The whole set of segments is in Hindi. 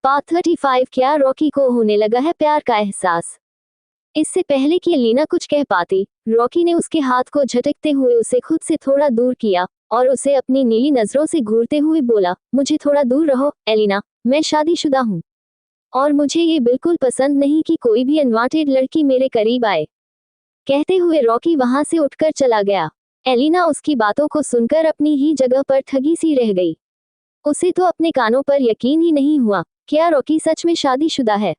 पार्ट 35। क्या रॉकी को होने लगा है प्यार का एहसास? इससे पहले कि एलिना कुछ कह पाती, रॉकी ने उसके हाथ को झटकते हुए उसे खुद से थोड़ा दूर किया और उसे अपनी नीली नजरों से घूरते हुए बोला, मुझे थोड़ा दूर रहो एलिना, मैं शादीशुदा हूँ और मुझे ये बिल्कुल पसंद नहीं कि कोई भी अनवांटेड लड़की मेरे करीब आए। कहते हुए रॉकी वहां से उठकर चला गया। एलिना उसकी बातों को सुनकर अपनी ही जगह पर ठगी सी रह गई। उसे तो अपने कानों पर यकीन ही नहीं हुआ। क्या रॉकी सच में शादीशुदा है?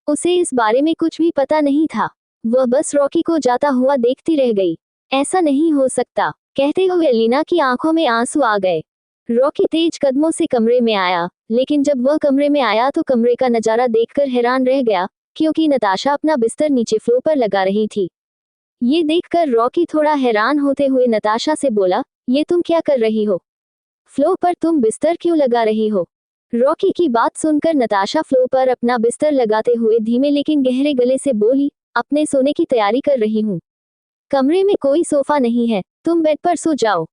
उसे इस बारे में कुछ भी पता नहीं था। वह बस रॉकी को जाता हुआ देखती रह गई। ऐसा नहीं हो सकता, कहते हुए एलिना की आंखों में आंसू आ गए। रॉकी तेज कदमों से कमरे में आया, लेकिन जब वह कमरे में आया तो कमरे का नजारा देखकर हैरान रह गया, क्योंकि नताशा अपना बिस्तर नीचे फ्लोर पर लगा रही थी। ये देखकर रॉकी थोड़ा हैरान होते हुए नताशा से बोला, ये तुम क्या कर रही हो? फ्लोर पर तुम बिस्तर क्यों लगा रही हो? रॉकी की बात सुनकर नताशा फ्लोर पर अपना बिस्तर लगाते हुए धीमे लेकिन गहरे गले से बोली, अपने सोने की तैयारी कर रही हूँ। कमरे में कोई सोफा नहीं है, तुम बेड पर सो जाओ।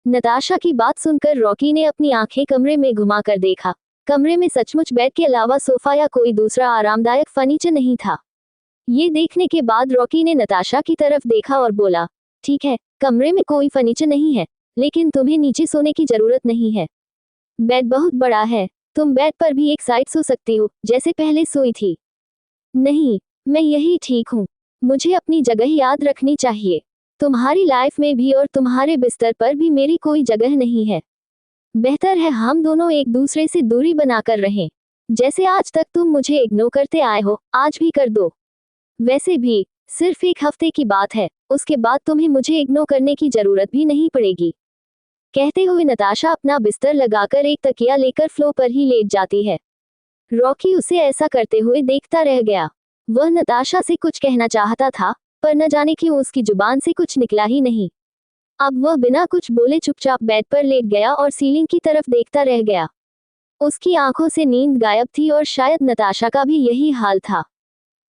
नताशा की बात सुनकर रॉकी ने अपनी आंखें कमरे में घुमाकर देखा। कमरे में सचमुच बेड के अलावा सोफा या कोई दूसरा आरामदायक फर्नीचर नहीं था। ये देखने के बाद रॉकी ने नताशा की तरफ देखा और बोला, ठीक है, कमरे में कोई फर्नीचर नहीं है, लेकिन तुम्हें नीचे सोने की जरूरत नहीं है। बेड बहुत बड़ा है, तुम बेड पर भी एक साइड सो सकती हो, जैसे पहले सोई थी। नहीं, मैं यही ठीक हूँ। मुझे अपनी जगह याद रखनी चाहिए। तुम्हारी लाइफ में भी और तुम्हारे बिस्तर पर भी मेरी कोई जगह नहीं है। बेहतर है हम दोनों एक दूसरे से दूरी बनाकर रहें। जैसे आज तक तुम मुझे इग्नोर करते आए हो, आज भी कर दो। वैसे भी सिर्फ एक हफ्ते की बात है, उसके बाद तुम्हें मुझे इग्नोर करने की जरूरत भी नहीं पड़ेगी। कहते हुए नताशा अपना बिस्तर लगाकर एक तकिया लेकर फ्लोर पर ही लेट जाती है। रॉकी उसे ऐसा करते हुए देखता रह गया। वह नताशा से कुछ कहना चाहता था, पर न जाने क्यों उसकी जुबान से कुछ निकला ही नहीं। अब वह बिना कुछ बोले चुपचाप बेड पर लेट गया और सीलिंग की तरफ देखता रह गया। उसकी आंखों से नींद गायब थी और शायद नताशा का भी यही हाल था।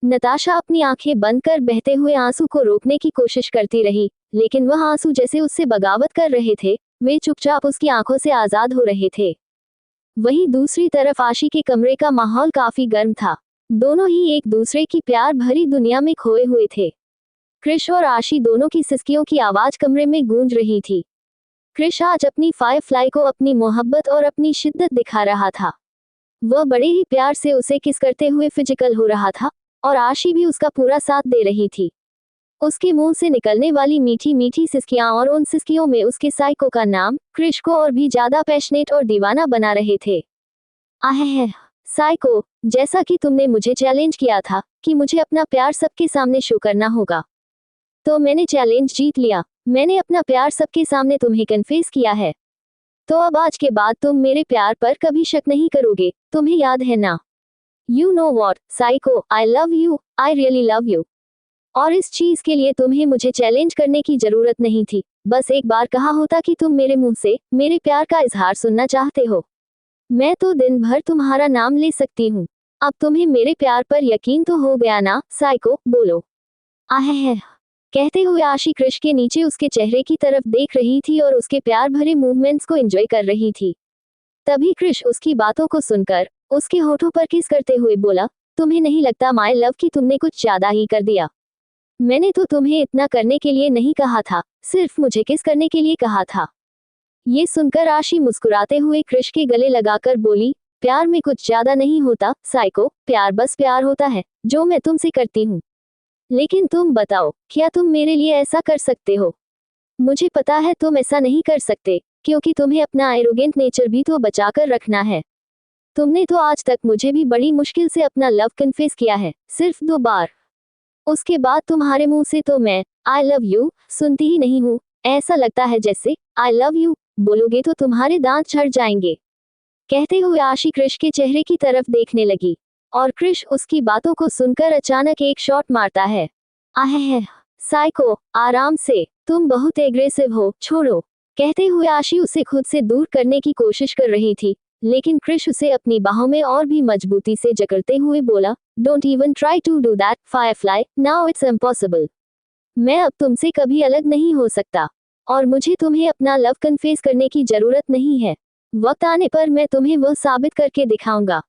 नताशा अपनी आंखें बंद कर बहते हुए आंसू को रोकने की कोशिश करती रही, लेकिन वह आंसू जैसे उससे बगावत कर रहे थे, वे चुपचाप उसकी आंखों से आजाद हो रहे थे। वहीं दूसरी तरफ आशी के कमरे का माहौल काफी गर्म था। दोनों ही एक दूसरे की प्यार भरी दुनिया में खोए हुए थे। क्रिश और आशी दोनों की सिसकियों की आवाज कमरे में गूंज रही थी। क्रिश आज अपनी फायरफ्लाई को अपनी मोहब्बत और अपनी शिद्दत दिखा रहा था। वह बड़े ही प्यार से उसे किस करते हुए फिजिकल हो रहा था और आशी भी उसका पूरा साथ दे रही थी। उसके मुंह से निकलने वाली मीठी मीठी सिसकियां और उन सिसकियों में उसके साइको का नाम क्रिश को और भी ज्यादा पैशनेट और दीवाना बना रहे थे। आहे साइको, जैसा कि तुमने मुझे चैलेंज किया था कि मुझे अपना प्यार सबके सामने शो करना होगा, तो मैंने चैलेंज जीत लिया। मैंने अपना प्यार सबके सामने तुम्हें कन्फेस किया है, तो अब आज के बाद तुम मेरे प्यार पर कभी शक नहीं करोगे, तुम्हें याद है ना? You know what psycho, I love you, I really love you. और इस चीज के लिए तुम्हें मुझे चैलेंज करने की जरूरत नहीं थी। बस एक बार कहा होता कि तुम मेरे मुंह से मेरे प्यार का इजहार सुनना चाहते हो, मैं तो दिन भर तुम्हारा नाम ले सकती हूँ। अब तुम्हें मेरे प्यार पर यकीन तो हो गया ना साइको, बोलो। आहे कहते हुए आशी क्रिश के नीचे उसके चेहरे की तरफ देख रही थी और उसके प्यार भरे मूवमेंट्स को एंजॉय कर रही थी। तभी क्रिश उसकी बातों को सुनकर उसके होठों पर किस करते हुए बोला, तुम्हें नहीं लगता माय लव कि तुमने कुछ ज्यादा ही कर दिया? मैंने तो तुम्हें इतना करने के लिए नहीं कहा था, सिर्फ मुझे किस करने के लिए कहा था। ये सुनकर आशी मुस्कुराते हुए क्रिश के गले लगाकर बोली, प्यार में कुछ ज्यादा नहीं होता साइको, प्यार बस प्यार होता है जो मैं तुमसे करती हूँ। लेकिन तुम बताओ, क्या तुम मेरे लिए ऐसा कर सकते हो? मुझे पता है तुम ऐसा नहीं कर सकते, क्योंकि तुम्हें अपना एरोगेंट नेचर भी तो बचाकर रखना है। तुमने तो आज तक मुझे भी बड़ी मुश्किल से अपना लव कन्फेस किया है, सिर्फ 2 बार। उसके बाद तुम्हारे मुंह से तो मैं आई लव यू सुनती ही नहीं हूँ। ऐसा लगता है जैसे आई लव यू बोलोगे तो तुम्हारे दांत झड़ जाएंगे। कहते हुए आशी क्रिश के चेहरे की तरफ देखने लगी और क्रिश उसकी बातों को सुनकर अचानक एक शॉट मारता है। आहे साइको, आराम से, तुम बहुत एग्रेसिव हो, छोड़ो। कहते हुए आशी उसे खुद से दूर करने की कोशिश कर रही थी, लेकिन क्रिश उसे अपनी बाहों में और भी मजबूती से जकड़ते हुए बोला, don't even try to do that firefly, now it's impossible. मैं अब तुमसे कभी अलग नहीं हो सकता और मुझे तुम्हें अपना लव कन्फेस करने की जरूरत नहीं है। वक्त आने पर मैं तुम्हें वह साबित करके दिखाऊंगा।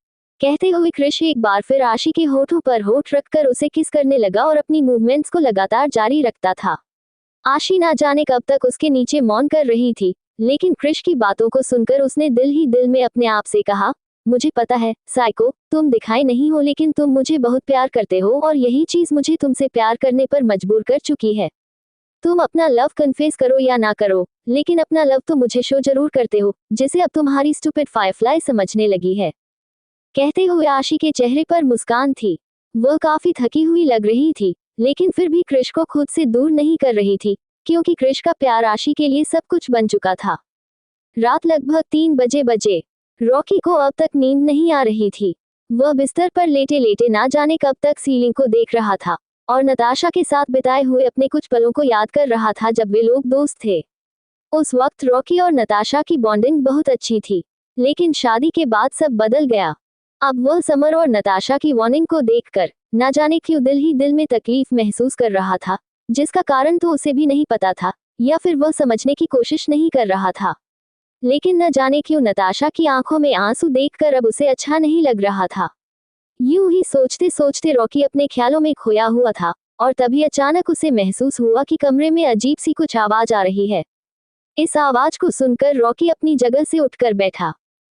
कहते हुए कृष एक बार फिर आशी के होठों पर होठ रखकर उसे किस करने लगा और अपनी मूवमेंट्स को लगातार जारी रखता था। आशी ना जाने कब तक उसके नीचे मौन कर रही थी, लेकिन कृष की बातों को सुनकर उसने दिल ही दिल में अपने आप से कहा, मुझे पता है साइको, तुम दिखाई नहीं हो लेकिन तुम मुझे बहुत प्यार करते हो और यही चीज मुझे तुमसे प्यार करने पर मजबूर कर चुकी है। तुम अपना लव कन्फेस करो या ना करो, लेकिन अपना लव तो मुझे शो जरूर करते हो, जिसे अब तुम्हारी स्टूपिड फायरफ्लाई समझने लगी है। कहते हुए आशी के चेहरे पर मुस्कान थी। वह काफी थकी हुई लग रही थी, लेकिन फिर भी कृष को खुद से दूर नहीं कर रही थी, क्योंकि कृष का प्यार आशी के लिए सब कुछ बन चुका था। रात लगभग 3 बजे। रॉकी को अब तक नींद नहीं आ रही थी। वह बिस्तर पर लेटे लेटे ना जाने कब तक सीलिंग को देख रहा था और नताशा के साथ बिताए हुए अपने कुछ पलों को याद कर रहा था जब वे लोग दोस्त थे। उस वक्त रॉकी और नताशा की बॉन्डिंग बहुत अच्छी थी, लेकिन शादी के बाद सब बदल गया। अब वह समर और नताशा की वार्निंग को देखकर न जाने क्यों दिल ही दिल में तकलीफ महसूस कर रहा था, जिसका कारण तो उसे भी नहीं पता था, या फिर वह समझने की कोशिश नहीं कर रहा था। लेकिन न जाने क्यों नताशा की आंखों में आंसू देखकर अब उसे अच्छा नहीं लग रहा था। यूं ही सोचते सोचते रॉकी अपने ख्यालों में खोया हुआ था, और तभी अचानक उसे महसूस हुआ कि कमरे में अजीब सी कुछ आवाज आ रही है। इस आवाज को सुनकर रॉकी अपनी जगह से उठकर बैठा।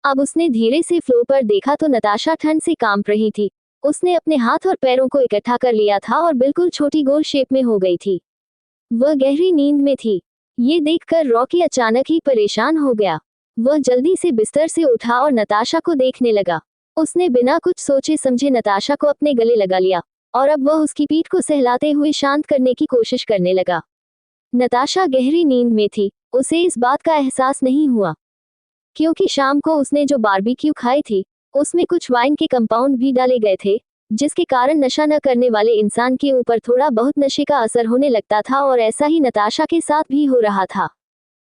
अब उसने धीरे से फ्लोर पर देखा तो नताशा ठंड से कांप रही थी। उसने अपने हाथ और पैरों को इकट्ठा कर लिया था और बिल्कुल छोटी गोल शेप में हो गई थी। वह गहरी नींद में थी। ये देखकर रॉकी अचानक ही परेशान हो गया। वह जल्दी से बिस्तर से उठा और नताशा को देखने लगा। उसने बिना कुछ सोचे समझे नताशा को अपने गले लगा लिया और अब वह उसकी पीठ को सहलाते हुए शांत करने की कोशिश करने लगा। नताशा गहरी नींद में थी। उसे इस बात का एहसास नहीं हुआ, क्योंकि शाम को उसने जो बारबेक्यू खाई थी उसमें कुछ वाइन के कंपाउंड भी डाले गए थे, जिसके कारण नशा न करने वाले इंसान के ऊपर थोड़ा बहुत नशे का असर होने लगता था। और ऐसा ही नताशा के साथ भी हो रहा था।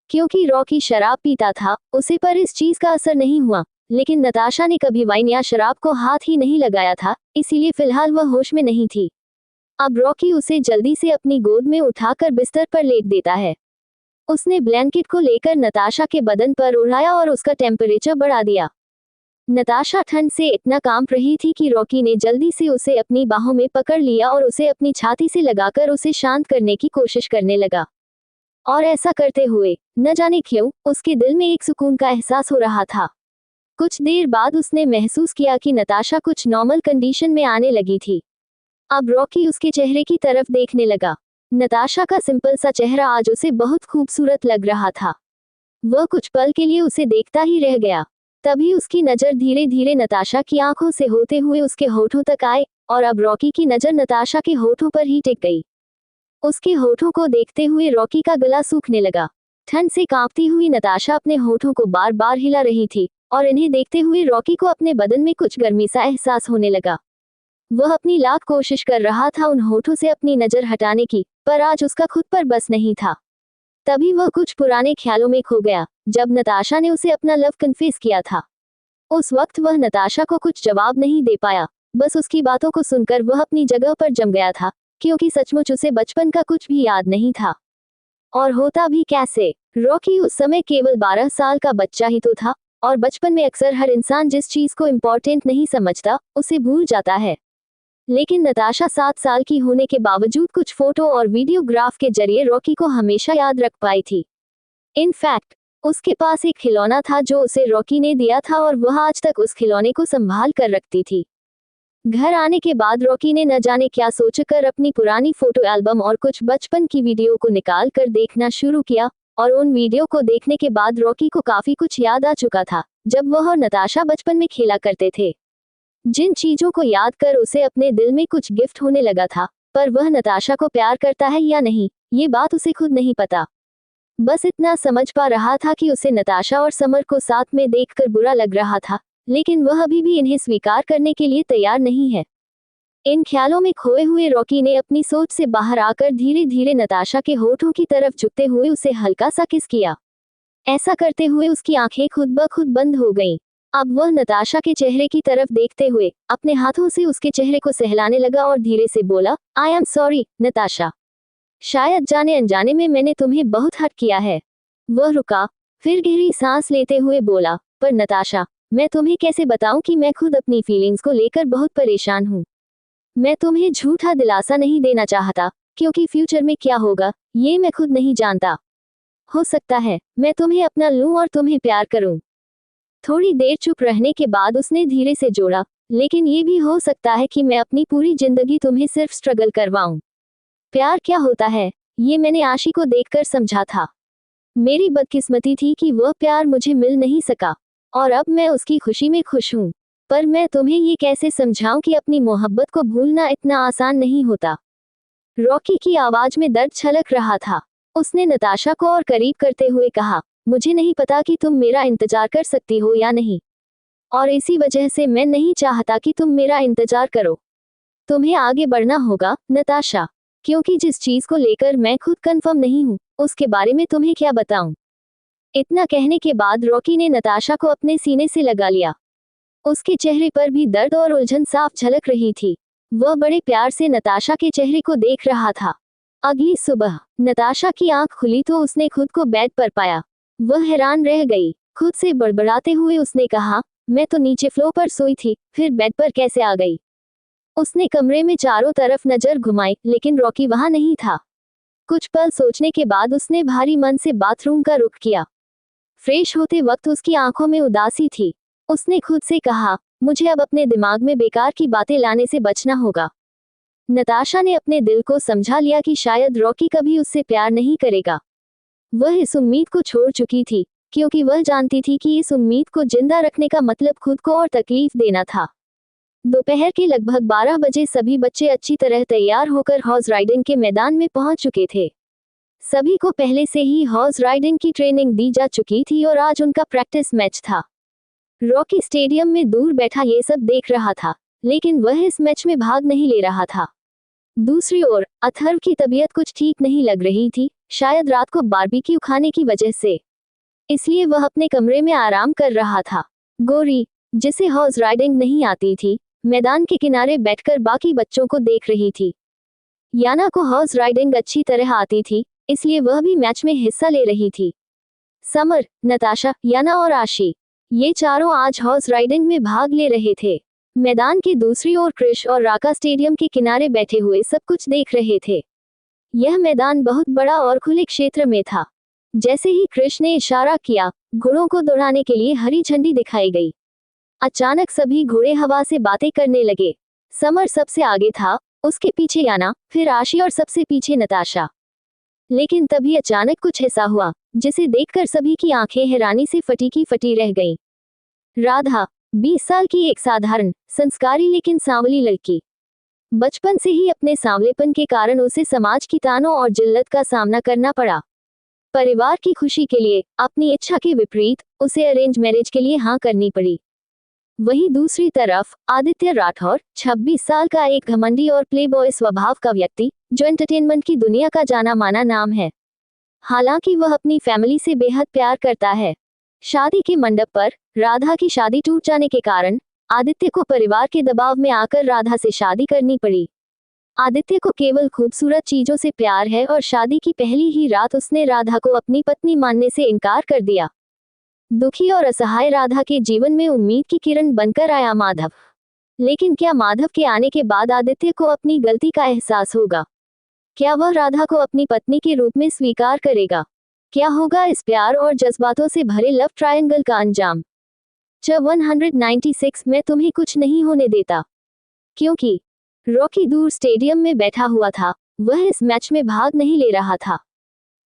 क्योंकि रॉकी शराब पीता था, उसे पर इस चीज का असर नहीं हुआ, लेकिन नताशा ने कभी वाइन या शराब को हाथ ही नहीं लगाया था, इसीलिए फिलहाल वह होश में नहीं थी। अब रॉकी उसे जल्दी से अपनी गोद में उठाकर बिस्तर पर लेट देता है। उसने ब्लैंकेट को लेकर नताशा के बदन पर उड़ाया और उसका टेम्परेचर बढ़ा दिया। नताशा ठंड से इतना कांप रही थी कि रॉकी ने जल्दी से उसे अपनी बाहों में पकड़ लिया और उसे अपनी छाती से लगाकर उसे शांत करने की कोशिश करने लगा। और ऐसा करते हुए न जाने क्यों उसके दिल में एक सुकून का एहसास हो रहा था। कुछ देर बाद उसने महसूस किया कि नताशा कुछ नॉर्मल कंडीशन में आने लगी थी। अब रॉकी उसके चेहरे की तरफ देखने लगा। नताशा का सिंपल सा चेहरा आज उसे बहुत खूबसूरत लग रहा था। वह कुछ पल के लिए उसे देखता ही रह गया। तभी उसकी नजर धीरे धीरे नताशा की आंखों से होते हुए उसके होठों तक आए, और अब रॉकी की नजर नताशा के होठों पर ही टिक गई। उसके होठों को देखते हुए रॉकी का गला सूखने लगा। ठंड से कांपती हुई नताशा अपने होठों को बार बार हिला रही थी, और इन्हें देखते हुए रॉकी को अपने बदन में कुछ गर्मी सा एहसास होने लगा। वह अपनी लाख कोशिश कर रहा था उन होठों से अपनी नजर हटाने की, पर आज उसका खुद पर बस नहीं था। तभी वह कुछ पुराने ख्यालों में खो गया, जब नताशा ने उसे अपना लव कन्फेस किया था। उस वक्त वह नताशा को कुछ जवाब नहीं दे पाया, बस उसकी बातों को सुनकर वह अपनी जगह पर जम गया था, क्योंकि सचमुच उसे बचपन का कुछ भी याद नहीं था। और होता भी कैसे, रॉकी उस समय केवल 12 साल का बच्चा ही तो था, और बचपन में अक्सर हर इंसान जिस चीज को इम्पोर्टेंट नहीं समझता उसे भूल जाता है। लेकिन नताशा 7 साल की होने के बावजूद कुछ फोटो और वीडियोग्राफ के जरिए रॉकी को हमेशा याद रख पाई थी। इनफैक्ट उसके पास एक खिलौना था जो उसे रॉकी ने दिया था, और वह आज तक उस खिलौने को संभाल कर रखती थी। घर आने के बाद रॉकी ने न जाने क्या सोचकर अपनी पुरानी फोटो एल्बम और कुछ बचपन की वीडियो को निकाल कर देखना शुरू किया, और उन वीडियो को देखने के बाद रॉकी को काफी कुछ याद आ चुका था, जब वह और नताशा बचपन में खेला करते थे। जिन चीजों को याद कर उसे अपने दिल में कुछ गिफ्ट होने लगा था, पर वह नताशा को प्यार करता है या नहीं, ये बात उसे खुद नहीं पता। बस इतना समझ पा रहा था कि उसे नताशा और समर को साथ में देखकर बुरा लग रहा था, लेकिन वह अभी भी इन्हें स्वीकार करने के लिए तैयार नहीं है। इन ख्यालों में खोए हुए रॉकी ने अपनी सोच से बाहर आकर धीरे धीरे नताशा के होठों की तरफ झुकते हुए उसे हल्का सा किस किया। ऐसा करते हुए उसकी आंखें खुद ब खुद बंद हो गईं। अब वह नताशा के चेहरे की तरफ देखते हुए अपने हाथों से उसके चेहरे को सहलाने लगा और धीरे से बोला, आई एम सॉरी नताशा, शायद जाने अनजाने में मैंने तुम्हें बहुत हर्ट किया है। वह रुका, फिर गहरी सांस लेते हुए बोला, पर नताशा, मैं तुम्हें कैसे बताऊं कि मैं खुद अपनी फीलिंग्स को लेकर बहुत परेशान हूँ। मैं तुम्हें झूठा दिलासा नहीं देना चाहता, क्योंकि फ्यूचर में क्या होगा ये मैं खुद नहीं जानता। हो सकता है मैं तुम्हें अपना लूं और तुम्हें प्यार करूं। थोड़ी देर चुप रहने के बाद उसने धीरे से जोड़ा, लेकिन ये भी हो सकता है कि मैं अपनी पूरी जिंदगी तुम्हें सिर्फ स्ट्रगल करवाऊं। प्यार क्या होता है ये मैंने आशी को देखकर समझा था। मेरी बदकिस्मती थी कि वह प्यार मुझे मिल नहीं सका, और अब मैं उसकी खुशी में खुश हूँ। पर मैं तुम्हें ये कैसे समझाऊं कि अपनी मोहब्बत को भूलना इतना आसान नहीं होता। रॉकी की आवाज में दर्द छलक रहा था। उसने नताशा को और करीब करते हुए कहा, मुझे नहीं पता कि तुम मेरा इंतजार कर सकती हो या नहीं, और इसी वजह से मैं नहीं चाहता कि तुम मेरा इंतजार करो। तुम्हें आगे बढ़ना होगा नताशा, क्योंकि जिस चीज को लेकर मैं खुद कंफर्म नहीं हूँ उसके बारे में तुम्हें क्या बताऊं। इतना कहने के बाद रॉकी ने नताशा को अपने सीने से लगा लिया। उसके चेहरे पर भी दर्द और उलझन साफ झलक रही थी। वह बड़े प्यार से नताशा के चेहरे को देख रहा था। अगली सुबह नताशा की आंख खुली तो उसने खुद को बेड पर पाया। वह हैरान रह गई। खुद से बड़बड़ाते हुए उसने कहा, मैं तो नीचे फ्लोर पर सोई थी, फिर बेड पर कैसे आ गई। उसने कमरे में चारों तरफ नजर घुमाई, लेकिन रॉकी वहां नहीं था। कुछ पल सोचने के बाद उसने भारी मन से बाथरूम का रुख किया। फ्रेश होते वक्त उसकी आंखों में उदासी थी। उसने खुद से कहा, मुझे अब अपने दिमाग में बेकार की बातें लाने से बचना होगा। नताशा ने अपने दिल को समझा लिया कि शायद रॉकी कभी उससे प्यार नहीं करेगा। वह इस उम्मीद को छोड़ चुकी थी, क्योंकि वह जानती थी कि इस उम्मीद को जिंदा रखने का मतलब खुद को और तकलीफ देना था। दोपहर के लगभग 12 बजे सभी बच्चे अच्छी तरह तैयार होकर हॉर्स राइडिंग के मैदान में पहुंच चुके थे। सभी को पहले से ही हॉर्स राइडिंग की ट्रेनिंग दी जा चुकी थी और आज उनका प्रैक्टिस मैच था। रॉकी स्टेडियम में दूर बैठा ये सब देख रहा था, लेकिन वह इस मैच में भाग नहीं ले रहा था। दूसरी ओर अथर्व की तबीयत कुछ ठीक नहीं लग रही थी, शायद रात को बारबेक्यू खाने की वजह से। इसलिए वह अपने कमरे में आराम कर रहा था। गौरी, जिसे हॉर्स राइडिंग नहीं आती थी, मैदान के किनारे बैठकर बाकी बच्चों को देख रही थी। याना को हॉर्स राइडिंग अच्छी तरह आती थी, इसलिए वह भी मैच में हिस्सा ले रही थी। समर, नताशा, याना और आशी, ये चारों आज हॉर्स राइडिंग में भाग ले रहे थे। मैदान की दूसरी ओर क्रिश और राका स्टेडियम के किनारे बैठे हुए सब कुछ देख रहे थे। यह मैदान बहुत बड़ा और खुले क्षेत्र में था। जैसे ही क्रिश ने इशारा किया, घोड़ों को दौड़ाने के लिए हरी झंडी दिखाई गई। अचानक सभी घोड़े हवा से बातें करने लगे। समर सबसे आगे था, उसके पीछे याना, फिर आशी और सबसे पीछे नताशा। लेकिन तभी अचानक कुछ ऐसा हुआ जिसे देखकर सभी की आंखें हैरानी से फटी की फटी रह गईं। राधा, 20 साल की एक साधारण, संस्कारी लेकिन सांवली लड़की। बचपन से ही अपने सांवलेपन के कारण उसे समाज की तानों और जिल्लत का सामना करना पड़ा। परिवार की खुशी के लिए, अपनी इच्छा के विपरीत, उसे अरेंज मैरिज के लिए हाँ करनी पड़ी। वहीं दूसरी तरफ आदित्य राठौर, 26 साल का एक घमंडी और प्लेबॉय स्वभाव का व्यक्ति, जो एंटरटेनमेंट की दुनिया का जाना माना नाम है। हालांकि वह अपनी फैमिली से बेहद प्यार करता है। शादी के मंडप पर राधा की शादी टूट जाने के कारण आदित्य को परिवार के दबाव में आकर राधा से शादी करनी पड़ी। आदित्य को केवल खूबसूरत चीजों से प्यार है और शादी की पहली ही रात उसने राधा को अपनी पत्नी मानने से इनकार कर दिया। दुखी और असहाय राधा के जीवन में उम्मीद की किरण बनकर आया माधव। लेकिन क्या माधव के आने के बाद आदित्य को अपनी गलती का एहसास होगा? क्या वह राधा को अपनी पत्नी के रूप में स्वीकार करेगा? क्या होगा इस प्यार और जज्बातों से भरे लव ट्रायंगल का अंजाम? 196 में तुम्हें कुछ नहीं होने देता। क्योंकि रॉकी दूर स्टेडियम में बैठा हुआ था, वह इस मैच में भाग नहीं ले रहा था।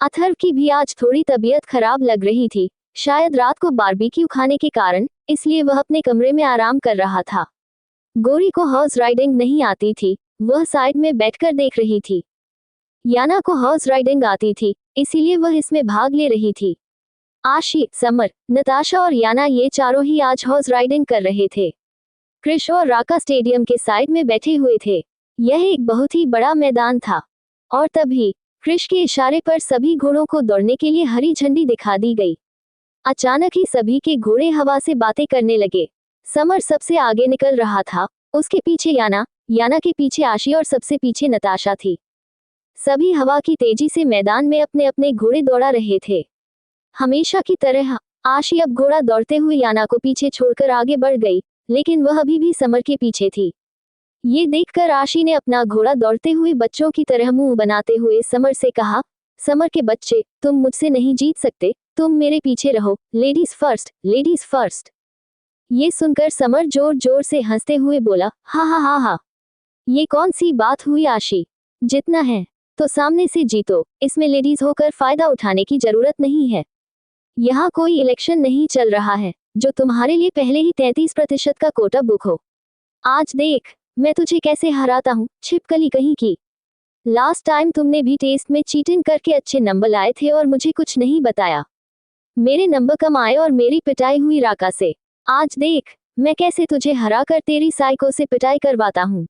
अथर्व की भी आज थोड़ी तबीयत खराब लग रही थी, शायद रात को बारबेक्यू खाने के कारण, इसलिए वह अपने कमरे में आराम कर रहा था। गौरी को हॉर्स राइडिंग नहीं आती थी, वह साइड में बैठकर देख रही थी। याना को हॉर्स राइडिंग आती थी, इसीलिए वह इसमें भाग ले रही थी। आशी, समर, नताशा और याना ये चारों ही आज हॉर्स राइडिंग कर रहे थे। क्रिश और राका स्टेडियम के साइड में बैठे हुए थे। यह एक बहुत ही बड़ा मैदान था। और तभी क्रिश के इशारे पर सभी घोड़ों को दौड़ने के लिए हरी झंडी दिखा दी गई। अचानक ही सभी के घोड़े हवा से बातें करने लगे। समर सबसे आगे निकल रहा था, उसके पीछे याना, याना के पीछे आशी और सबसे पीछे नताशा थी। सभी हवा की तेजी से मैदान में अपने अपने घोड़े दौड़ा रहे थे। हमेशा की तरह आशी अब घोड़ा दौड़ते हुए याना को पीछे छोड़कर आगे बढ़ गई, लेकिन वह अभी भी समर के पीछे थी। ये देखकर आशी ने अपना घोड़ा दौड़ते हुए बच्चों की तरह मुंह बनाते हुए समर से कहा, समर के बच्चे, तुम मुझसे नहीं जीत सकते, तुम मेरे पीछे रहो, लेडीज फर्स्ट, लेडीज फर्स्ट। ये सुनकर समर जोर जोर से हंसते हुए बोला, हा हा हा हा, ये कौन सी बात हुई आशी, जितना है तो सामने से जीतो, इसमें लेडीज होकर फायदा उठाने की जरूरत नहीं है। यहाँ कोई इलेक्शन नहीं चल रहा है जो तुम्हारे लिए पहले ही 33% का कोटा बुक हो। आज देख मैं तुझे कैसे हराता हूँ, छिपकली कहीं की। लास्ट टाइम तुमने भी टेस्ट में चीटिंग करके अच्छे नंबर लाए थे और मुझे कुछ नहीं बताया। मेरे नंबर कम आए और मेरी पिटाई हुई राका से। आज देख मैं कैसे तुझे हरा कर तेरी साइको से पिटाई करवाता हूँ।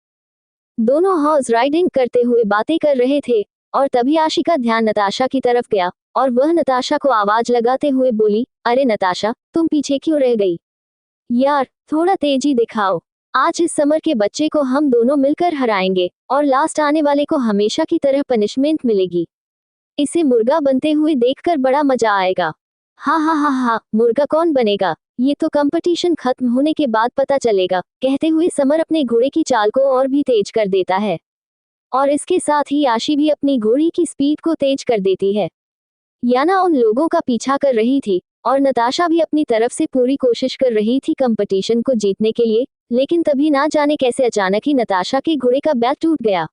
दोनों हॉर्स राइडिंग करते हुए बातें कर रहे थे और तभी आशी का ध्यान नताशा की तरफ गया और वह नताशा को आवाज लगाते हुए बोली, अरे नताशा, तुम पीछे क्यों रह गई? यार थोड़ा तेजी दिखाओ, आज इस समर के बच्चे को हम दोनों मिलकर हराएंगे और लास्ट आने वाले को हमेशा की तरह पनिशमेंट मिलेगी। इसे मुर्गा बनते हुए देखकर बड़ा मजा आएगा। हा हा हा हा, मुर्गा कौन बनेगा, ये तो कंपटीशन खत्म होने के बाद पता चलेगा। कहते हुए समर अपने घोड़े की चाल को और भी तेज कर देता है और इसके साथ ही आशी भी अपनी घोड़ी की स्पीड को तेज कर देती है। याना उन लोगों का पीछा कर रही थी और नताशा भी अपनी तरफ से पूरी कोशिश कर रही थी कंपटीशन को जीतने के लिए, लेकिन तभी ना जाने कैसे अचानक ही नताशा के घोड़े का बैक टूट गया।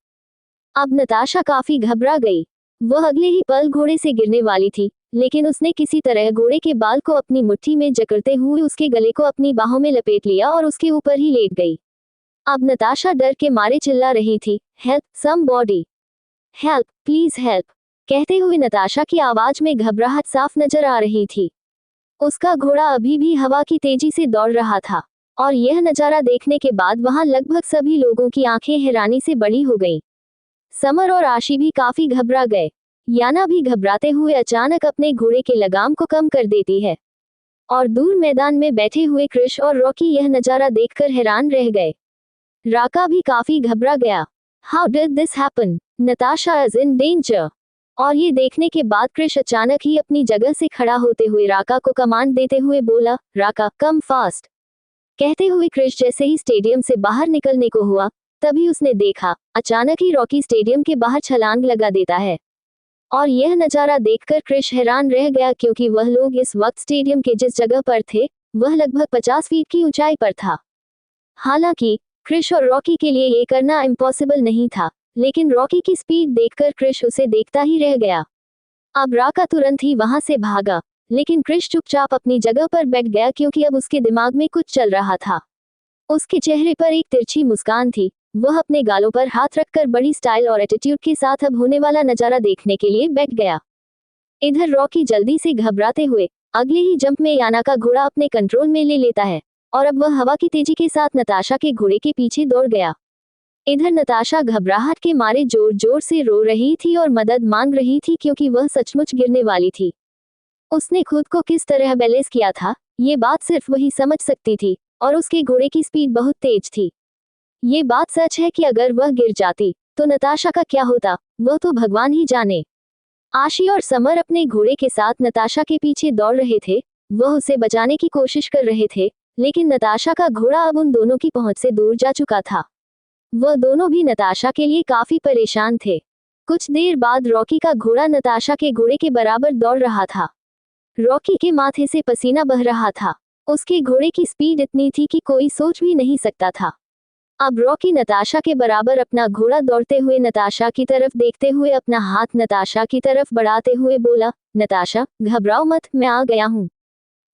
अब नताशा काफी घबरा गई। वह अगले ही पल घोड़े से गिरने वाली थी, लेकिन उसने किसी तरह घोड़े के बाल को अपनी मुट्ठी में जकड़ते हुए उसके गले को अपनी बाहों में लपेट लिया और उसके ऊपर ही लेट गई। अब नताशा डर के मारे चिल्ला रही थी, help somebody, help please help. कहते हुए नताशा की आवाज में घबराहट साफ नजर आ रही थी। उसका घोड़ा अभी भी हवा की तेजी से दौड़ रहा था और यह नजारा देखने के बाद वहां लगभग सभी लोगों की आंखें हैरानी से बड़ी हो गईं। समर और आशी भी काफी घबरा गए। याना भी घबराते हुए अचानक अपने घोड़े के लगाम को कम कर देती है और दूर मैदान में बैठे हुए क्रिश और रॉकी यह नजारा देखकर हैरान रह गए। राका भी काफी घबरा गया। How did this happen, Natasha is in danger. और ये देखने के बाद क्रिश अचानक ही अपनी जगह से खड़ा होते हुए राका को कमांड देते हुए बोला, राका कम फास्ट। कहते हुए क्रिश जैसे ही स्टेडियम से बाहर निकलने को हुआ, तभी उसने देखा अचानक ही रॉकी स्टेडियम के बाहर छलांग लगा देता है और यह नजारा देखकर क्रिश हैरान रह गया, क्योंकि वह लोग इस वक्त स्टेडियम के जिस जगह पर थे वह लगभग 50 फीट की ऊंचाई पर था। हालांकि क्रिश और रॉकी के लिए ये करना इम्पॉसिबल नहीं था, लेकिन रॉकी की स्पीड देखकर क्रिश उसे देखता ही रह गया। अब राका तुरंत ही वहां से भागा, लेकिन क्रिश चुपचाप अपनी जगह पर बैठ गया, क्योंकि अब उसके दिमाग में कुछ चल रहा था। उसके चेहरे पर एक तिरछी मुस्कान थी। वह अपने गालों पर हाथ रखकर बड़ी स्टाइल और एटीट्यूड के साथ अब होने वाला नजारा देखने के लिए बैठ गया। इधर रॉकी जल्दी से घबराते हुए अगले ही जंप में याना का घोड़ा अपने कंट्रोल में ले लेता है और अब वह हवा की तेजी के साथ नताशा के घोड़े के पीछे दौड़ गया। इधर नताशा घबराहट के मारे जोर जोर से रो रही थी और मदद मांग रही थी, क्योंकि वह सचमुच गिरने वाली थी। उसने खुद को किस तरह बैलेंस किया था ये बात सिर्फ वही समझ सकती थी और उसके घोड़े की स्पीड बहुत तेज थी। ये बात सच है कि अगर वह गिर जाती तो नताशा का क्या होता वह तो भगवान ही जाने। आशी और समर अपने घोड़े के साथ नताशा के पीछे दौड़ रहे थे। वह उसे बचाने की कोशिश कर रहे थे, लेकिन नताशा का घोड़ा अब उन दोनों की पहुंच से दूर जा चुका था। वह दोनों भी नताशा के लिए काफी परेशान थे। कुछ देर बाद रॉकी का घोड़ा नताशा के घोड़े के बराबर दौड़ रहा था। रॉकी के माथे से पसीना बह रहा था। उसके घोड़े की स्पीड इतनी थी कि कोई सोच भी नहीं सकता था। अब रॉकी नताशा के बराबर अपना घोड़ा दौड़ते हुए नताशा की तरफ देखते हुए अपना हाथ नताशा की तरफ बढ़ाते हुए बोला, नताशा घबराओ मत, मैं आ गया हूँ,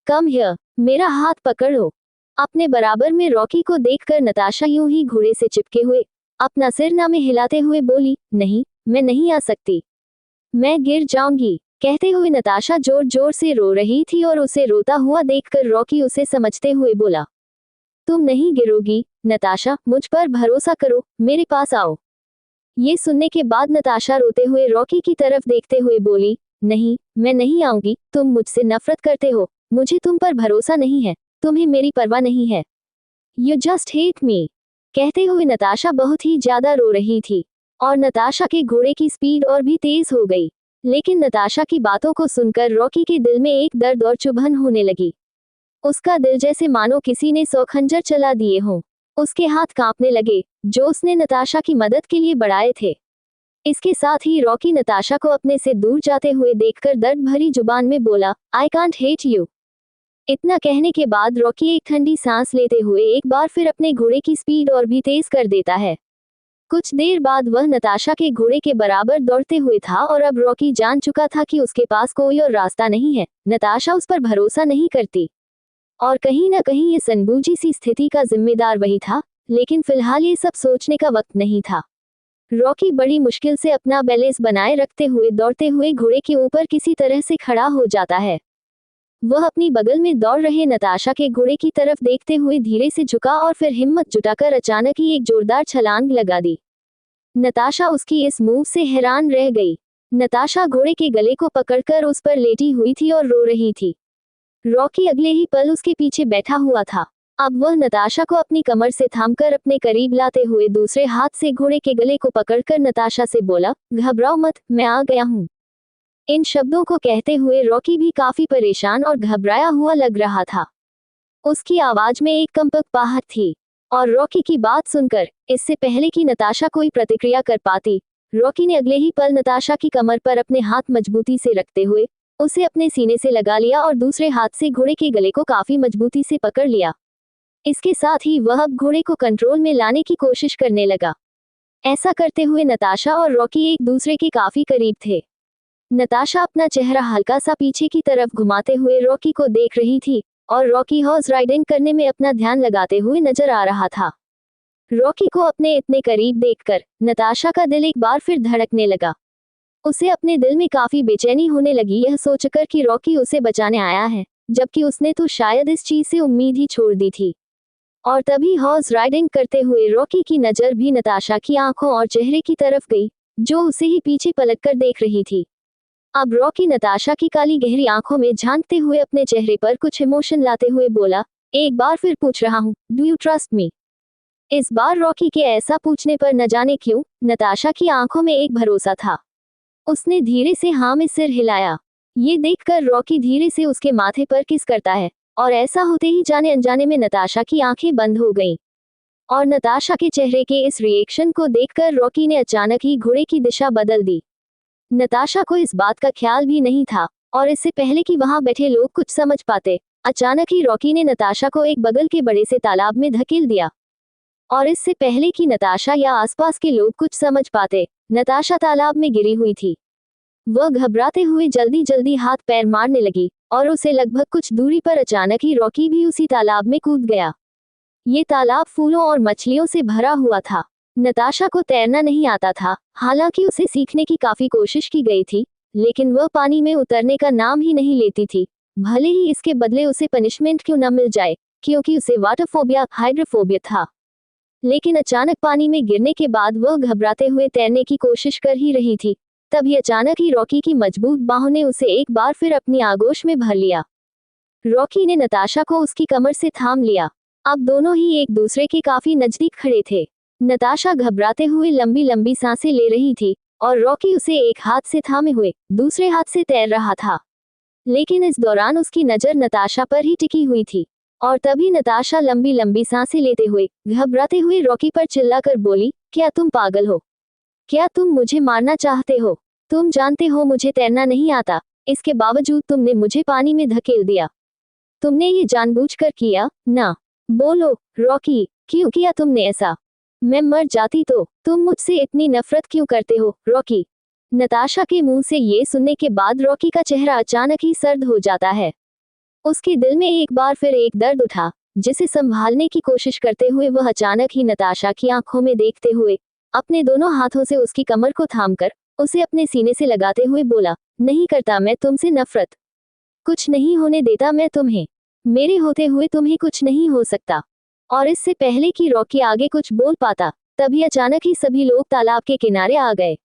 कम हियर, मेरा हाथ पकड़ो। अपने बराबर में रॉकी को देखकर नताशा यूं ही घोड़े से चिपके हुए अपना सिर ना में हिलाते हुए बोली, नहीं, मैं नहीं आ सकती, मैं गिर जाऊंगी। कहते हुए नताशा जोर जोर से रो रही थी और उसे रोता हुआ देखकर रॉकी उसे समझते हुए बोला, तुम नहीं गिरोगी नताशा, मुझ पर भरोसा करो, मेरे पास आओ। ये सुनने के बाद नताशा रोते हुए रॉकी की तरफ देखते हुए बोली, नहीं, मैं नहीं आऊंगी, तुम मुझसे नफरत करते हो, मुझे तुम पर भरोसा नहीं है, तुम्हें मेरी परवाह नहीं है, यू जस्ट हेट मी। कहते हुए नताशा बहुत ही ज्यादा रो रही थी और नताशा के घोड़े की स्पीड और भी तेज हो गई। लेकिन नताशा की बातों को सुनकर रॉकी के दिल में एक दर्द और चुभन होने लगी। उसका दिल जैसे मानो किसी ने 100 खंजर चला दिए हों। उसके हाथ कांपने लगे, जो उसने नताशा की मदद के लिए बढ़ाए थे। इसके साथ ही रॉकी नताशा को अपने से दूर जाते हुए देखकर दर्द भरी जुबान में बोला, आई कांट हेट यू। इतना कहने के बाद रॉकी एक ठंडी सांस लेते हुए एक बार फिर अपने घोड़े की स्पीड और भी तेज कर देता है। कुछ देर बाद वह नताशा के घोड़े के बराबर दौड़ते हुए था और अब रॉकी जान चुका था कि उसके पास कोई और रास्ता नहीं है। नताशा उस पर भरोसा नहीं करती और कहीं न कहीं ये सनबूझी सी स्थिति का जिम्मेदार वही था, लेकिन फिलहाल ये सब सोचने का वक्त नहीं था। रॉकी बड़ी मुश्किल से अपना बैलेंस बनाए रखते हुए दौड़ते हुए घोड़े के ऊपर किसी तरह से खड़ा हो जाता है। वह अपनी बगल में दौड़ रहे नताशा के घोड़े की तरफ देखते हुए धीरे से झुका और फिर हिम्मत जुटाकर अचानक ही एक जोरदार छलांग लगा दी। नताशा उसकी इस मूव से हैरान रह गई। नताशा घोड़े के गले को पकड़कर उस पर लेटी हुई थी और रो रही थी। रॉकी अगले ही पल उसके पीछे बैठा हुआ था। अब वह नताशा को अपनी कमर से थामकर अपने करीब लाते हुए दूसरे हाथ से घोड़े के गले को पकड़कर नताशा से बोला, घबराओ मत, मैं आ गया हूँ। इन शब्दों को कहते हुए रॉकी भी काफी परेशान और घबराया हुआ लग रहा था। उसकी आवाज में एक कंपकपाहट थी और रॉकी की बात सुनकर, इससे पहले कि नताशा कोई प्रतिक्रिया कर पाती, रॉकी ने अगले ही पल नताशा की कमर पर अपने हाथ मजबूती से रखते हुए उसे अपने सीने से लगा लिया और दूसरे हाथ से घोड़े के गले को काफी मजबूती से पकड़ लिया। इसके साथ ही वह अब घोड़े को कंट्रोल में लाने की कोशिश करने लगा। ऐसा करते हुए नताशा और रॉकी एक दूसरे के काफी करीब थे। नताशा अपना चेहरा हल्का सा पीछे की तरफ घुमाते हुए रॉकी को देख रही थी और रॉकी हॉर्स राइडिंग करने में अपना ध्यान लगाते हुए नजर आ रहा था। रॉकी को अपने इतने करीब देखकर नताशा का दिल एक बार फिर धड़कने लगा। उसे अपने दिल में काफी बेचैनी होने लगी, यह सोचकर कि रॉकी उसे बचाने आया है, जबकि उसने तो शायद इस चीज से उम्मीद ही छोड़ दी थी। और तभी हॉर्स राइडिंग करते हुए रॉकी की नजर भी नताशा की आंखों और चेहरे की तरफ गई, जो उसे ही पीछे पलटकर देख रही थी। अब रॉकी नताशा की काली गहरी आंखों में झांकते हुए अपने चेहरे पर कुछ इमोशन लाते हुए बोला, एक बार फिर पूछ रहा हूँ, डू यू ट्रस्ट मी? इस बार रॉकी के ऐसा पूछने पर न जाने क्यों नताशा की आंखों में एक भरोसा था। उसने धीरे से हाँ में सिर हिलाया। ये देखकर रॉकी धीरे से उसके माथे पर किस करता है और ऐसा होते ही जाने अनजाने में नताशा की आंखें बंद हो गईं। और नताशा के चेहरे के इस रिएक्शन को देखकर रॉकी ने अचानक ही घोड़े की दिशा बदल दी। नताशा को इस बात का ख्याल भी नहीं था और इससे पहले कि वहां बैठे लोग कुछ समझ पाते, अचानक ही रॉकी ने नताशा को एक बगल के बड़े से तालाब में धकेल दिया। और इससे पहले कि नताशा या आसपास के लोग कुछ समझ पाते, नताशा तालाब में गिरी हुई थी। वह घबराते हुए जल्दी जल्दी हाथ पैर मारने लगी और उसे लगभग कुछ दूरी पर अचानक ही रॉकी भी उसी तालाब में कूद गया। ये तालाब फूलों और मछलियों से भरा हुआ था। नताशा को तैरना नहीं आता था, हालांकि उसे सीखने की काफी कोशिश की गई थी, लेकिन वह पानी में उतरने का नाम ही नहीं लेती थी, भले ही इसके बदले उसे पनिशमेंट क्यों न मिल जाए, क्योंकि उसे वाटरफोबिया, हाइड्रोफोबिया था। लेकिन अचानक पानी में गिरने के बाद वह घबराते हुए तैरने की कोशिश कर ही रही थी, तभी अचानक ही रॉकी की मजबूत बाहों ने उसे एक बार फिर अपनी आगोश में भर लिया। रॉकी ने नताशा को उसकी कमर से थाम लिया। अब दोनों ही एक दूसरे के काफी नजदीक खड़े थे। नताशा घबराते हुए लंबी लंबी सांसें ले रही थी और रॉकी उसे एक हाथ से थामे हुए दूसरे हाथ से तैर रहा था। लेकिन इस दौरान उसकी नजर नताशा पर ही टिकी हुई थी और तभी नताशा लंबी लंबी सांसें लेते हुए घबराते हुए रॉकी पर चिल्लाकर बोली, क्या तुम पागल हो? क्या तुम मुझे मारना चाहते हो? तुम जानते हो मुझे तैरना नहीं आता, इसके बावजूद तुमने मुझे पानी में धकेल दिया। तुमने ये जानबूझकर किया ना? बोलो रॉकी, क्यों किया तुमने ऐसा? मैं मर जाती तो। तुम मुझसे इतनी नफरत क्यों करते हो रॉकी? नताशा के मुंह से ये सुनने के बाद रॉकी का चेहरा अचानक ही सर्द हो जाता है। उसके दिल में एक बार फिर एक दर्द उठा, जिसे संभालने की कोशिश करते हुए वह अचानक ही नताशा की आंखों में देखते हुए अपने दोनों हाथों से उसकी कमर को थामकर उसे अपने सीने से लगाते हुए बोला, नहीं करता मैं तुमसे नफरत। कुछ नहीं होने देता मैं तुम्हें। मेरे होते हुए तुम्हें कुछ नहीं हो सकता। और इससे पहले कि रॉकी आगे कुछ बोल पाता, तभी अचानक ही सभी लोग तालाब के किनारे आ गए।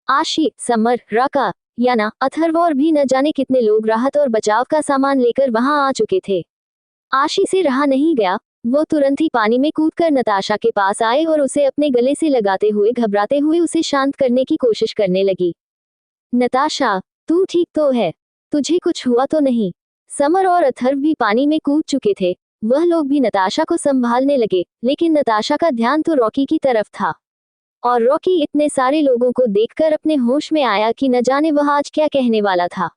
आशी, समर, राका, याना, अथर्व और भी न जाने कितने लोग राहत और बचाव का सामान लेकर वहां आ चुके थे। आशी से रहा नहीं गया, वो तुरंत ही पानी में कूदकर नताशा के पास आए और उसे अपने गले से लगाते हुए घबराते हुए उसे शांत करने की कोशिश करने लगी। नताशा, तू ठीक तो है? तुझे कुछ हुआ तो नहीं? समर और अथर्व भी पानी में कूद चुके थे। वह लोग भी नताशा को संभालने लगे, लेकिन नताशा का ध्यान तो रॉकी की तरफ था। और रॉकी इतने सारे लोगों को देखकर अपने होश में आया कि न जाने वह आज क्या कहने वाला था।